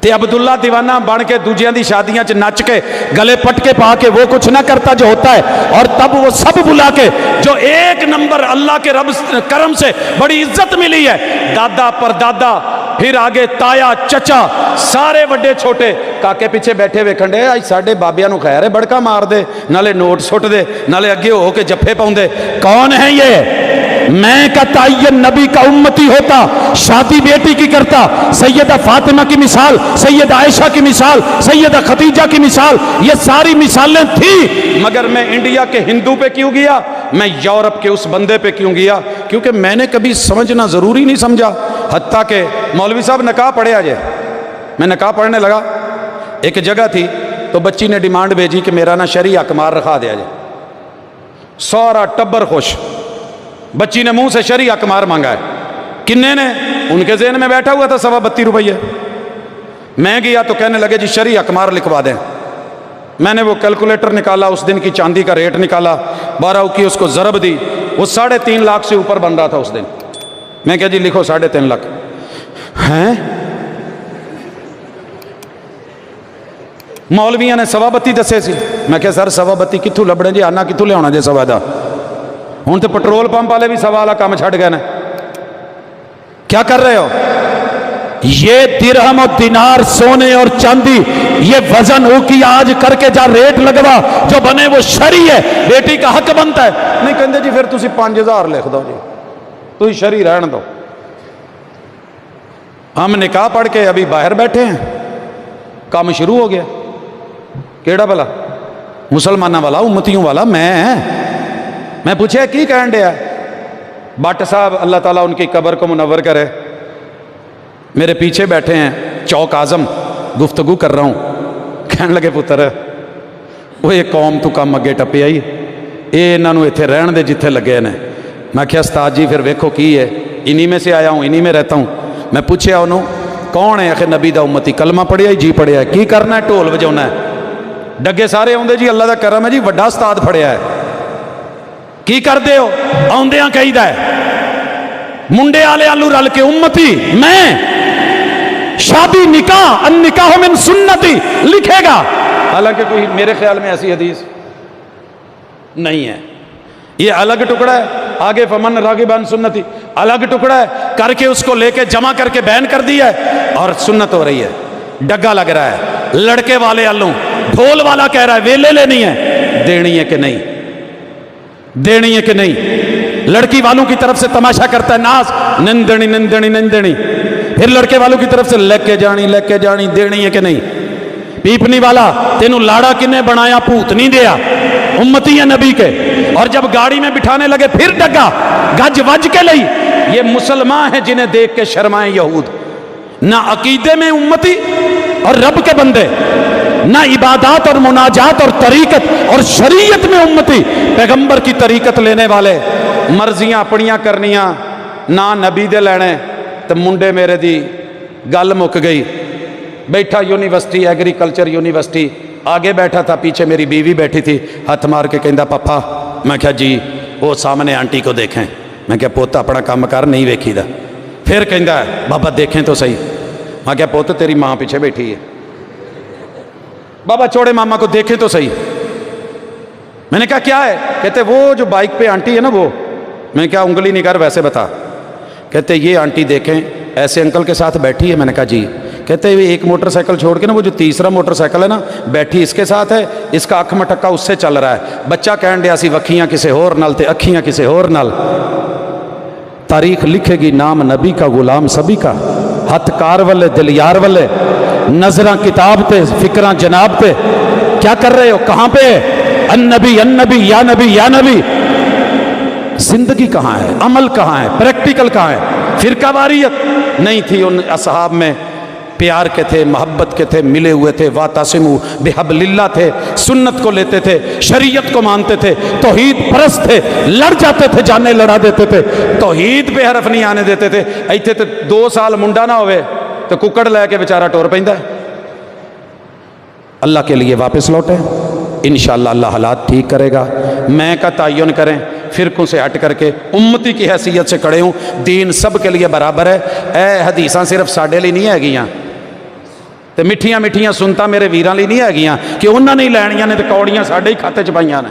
تے عبداللہ دیوانہ بن کے دوجیاں دی شادیاں چ نچ کے گلے پٹ کے پا کے وہ کچھ نہ کرتا جو ہوتا ہے، اور تب وہ سب بلا کے جو ایک نمبر اللہ کے رب کرم سے بڑی عزت ملی ہے، دادا پر دادا، پھر آگے تایا چچا، سارے وڈے چھوٹے کاکے پیچھے بیٹھے ہوئے کھنڈے آج ساڑھے بابیاں نو خیر ہے بڑکا مار دے، نالے نوٹ سٹ دے، نالے اگے ہو کے جفے پاؤں دے۔ کون ہے یہ؟ میں کا تعین نبی کا امتی ہوتا، شادی بیٹی کی کرتا، سیدہ فاطمہ کی مثال، سیدہ عائشہ کی مثال، سیدہ خدیجہ کی مثال، یہ ساری مثالیں تھی، مگر میں انڈیا کے ہندو پہ کیوں گیا؟ میں یورپ کے اس بندے پہ کیوں گیا؟ کیونکہ میں نے کبھی سمجھنا ضروری نہیں سمجھا۔ حتیٰ کہ مولوی صاحب نکاح پڑھے آجے، میں نکاح پڑھنے لگا، ایک جگہ تھی تو بچی نے ڈیمانڈ بھیجی کہ میرا نا شرعی اقمار رکھا دیا جائے، سارا ٹبر خوش، بچی نے منہ سے شرعی اقمار مانگا ہے، کنے نے؟ ان کے ذہن میں بیٹھا ہوا تھا 32 روپیے، میں گیا تو کہنے لگے جی شرعی اقمار لکھوا دیں، میں نے وہ کیلکولیٹر نکالا، اس دن کی چاندی کا ریٹ نکالا، 12 کی اس کو ضرب دی، وہ 3.5 لاکھ سے اوپر بن رہا تھا اس دن، میں کہا جی لکھو 3.5 لاکھ، ہیں؟ مولویاں نے 32 دسے سی، میں کہا سر 32 کتھوں لبڑے جی، آنا کتھوں لے ہونا جی 2.5 ہوں تو پٹرول پمپ والے بھی 1.25 کام چھڑ گئے نا، کیا کر رہے ہو؟ یہ درہم اور دینار سونے اور چاندی یہ وزن ہو کی آج کر کے جا ریٹ لگوا جو بنے وہ شرعی ہے، بیٹی کا حق بنتا ہے۔ نہیں کہندے جی پھر تسی 5000 لکھ دو جی، تسی شرعی رہن دو۔ ہم نکاح پڑھ کے ابھی باہر بیٹھے ہیں، کام شروع ہو گیا، کیڑا بلا؟ مسلمانہ والا، امتیوں والا، میں پوچھے کی کہن دیا؟ بٹ صاحب اللہ تعالیٰ ان کی قبر کو منور کرے، میرے پیچھے بیٹھے ہیں، چوک اعظم، گفتگو کر رہا ہوں، کہنے لگے پتر وہ یہ قوم تو کم اگے ٹپے آئی، یہ انہوں نے اتنے رہن دے جتھے لگے نے۔ میں کہا استاد جی پھر ویکھو کی ہے، انہی میں سے آیا ہوں، انہی میں رہتا ہوں۔ میں پوچھے انہوں کون ہے؟ آخر نبی دا امتی، کلمہ پڑھیا جی پڑھیا ہے، کی کرنا ہے؟ ٹول بجانا ہے، ڈگے سارے آندے جی اللہ دا کرم ہے جی، وڈا استاد پڑھیا ہے، کی کر دے ہو؟ آندیاں کہی دا ہے منڈے آلے آلو رل کے امتی، میں شادی نکاح النکاح من سنتی لکھے گا، حالانکہ کوئی میرے خیال میں ایسی حدیث نہیں ہے، یہ الگ ٹکڑا ہے، آگے فمن راغب عن سنتی الگ ٹکڑا ہے، کر کے اس کو لے کے جمع کر کے بین کر دیا ہے، اور سنت ہو رہی ہے، ڈگا لگ رہا ہے، لڑکے والے آلوں، ڈھول والا کہہ رہا ہے ویلے لینی ہے، دینی ہے کہ نہیں، دینی ہے کہ نہیں، لڑکی والوں کی طرف سے تماشا کرتا ہے ناز، نندنی نندنی نندنی، پھر لڑکے والوں کی طرف سے لے کے جانی، دینی ہے کہ نہیں، پیپنی والا تینوں لاڑا کنے بنایا پوت نہیں دیا، امتی ہے نبی کے، اور جب گاڑی میں بٹھانے لگے پھر ڈگا، گج وج کے لئی، یہ مسلمان ہیں جنہیں دیکھ کے شرمائیں یہود، نہ عقیدے میں امتی اور رب کے بندے، نہ عبادات اور مناجات اور طریقت اور شریعت میں امتی، پیغمبر کی طریقت لینے والے، مرضیاں اپنیاں کرنیاں، نہ نبی دے لینے، تو منڈے میرے دی گل مک گئی، بیٹھا یونیورسٹی ایگریکلچر یونیورسٹی، آگے بیٹھا تھا، پیچھے میری بیوی بیٹھی تھی، ہاتھ مار کے کہندا پپا، میں کہا جی وہ سامنے آنٹی کو دیکھیں، میں کہا پوتا اپنا کام کر نہیں ویکھی دا، پھر کہندا ہے بابا دیکھیں تو صحیح، میں کہا پوت تیری ماں پیچھے بیٹھی ہے، بابا چھوڑے ماما کو دیکھیں تو صحیح، میں نے کہا کیا ہے؟ کہتے وہ جو بائک پہ آنٹی ہے نا وہ، میں نے کہا انگلی نہیں کر ویسے بتا، کہتے یہ آنٹی دیکھیں ایسے انکل کے ساتھ بیٹھی ہے، میں نے کہا جی، کہتے ہیں ایک موٹر سائیکل چھوڑ کے نا وہ جو تیسرا موٹر سائیکل ہے نا بیٹھی اس کے ساتھ ہے، اس کا اکھ مٹکا اس سے چل رہا ہے، بچہ کہن دیا سی وکھیاں کسے ہور نال تے اکھیاں کسے ہور نال، تاریخ لکھے گی نام نبی کا غلام سبھی کا، ہاتھ کار والے دل یار والے، نظراں کتاب تے فکراں جناب تے، کیا کر رہے ہو؟ کہاں پہ؟ النبی یا نبی یا نبی، زندگی کہاں ہے؟ عمل کہاں ہے؟ پریکٹیکل کہاں ہے؟ فرقہ واریت نہیں تھی ان اصحاب میں، پیار کے تھے، محبت کے تھے، ملے ہوئے تھے، واتصموا بحبل اللہ تھے، سنت کو لیتے تھے، شریعت کو مانتے تھے، توحید پرست تھے، لڑ جاتے تھے، جانے لڑا دیتے تھے، توحید پہ حرف نہیں آنے دیتے تھے، ایتھے تے 2 سال منڈا نہ ہوئے تو ککڑ لے کے بیچارہ ٹور پیندا ہے، اللہ کے لیے واپس لوٹے، انشاءاللہ اللہ حالات ٹھیک کرے گا، میں کا تعین کریں، فرقوں سے ہٹ کر کے امتی کی حیثیت سے کھڑے ہوں، دین سب کے لیے برابر ہے، اے حدیثاں صرف ساڈے لیے نہیں ہے گیاں، ਤੇ ਮਿੱਠੀਆਂ ਮਿੱਠੀਆਂ ਸੁਨਤਾਂ ਮੇਰੇ ਵੀਰਾਂ ਲਈ ਨਹੀਂ ਹੈਗੀਆਂ ਕਿ ਉਹਨਾਂ ਨੇ ਹੀ ਲੈਣੀਆਂ ਨੇ ਤੇ ਕੌੜੀਆਂ ਸਾਡੇ ਹੀ ਖਾਤੇ 'ਚ ਪਾਈਆਂ ਨੇ,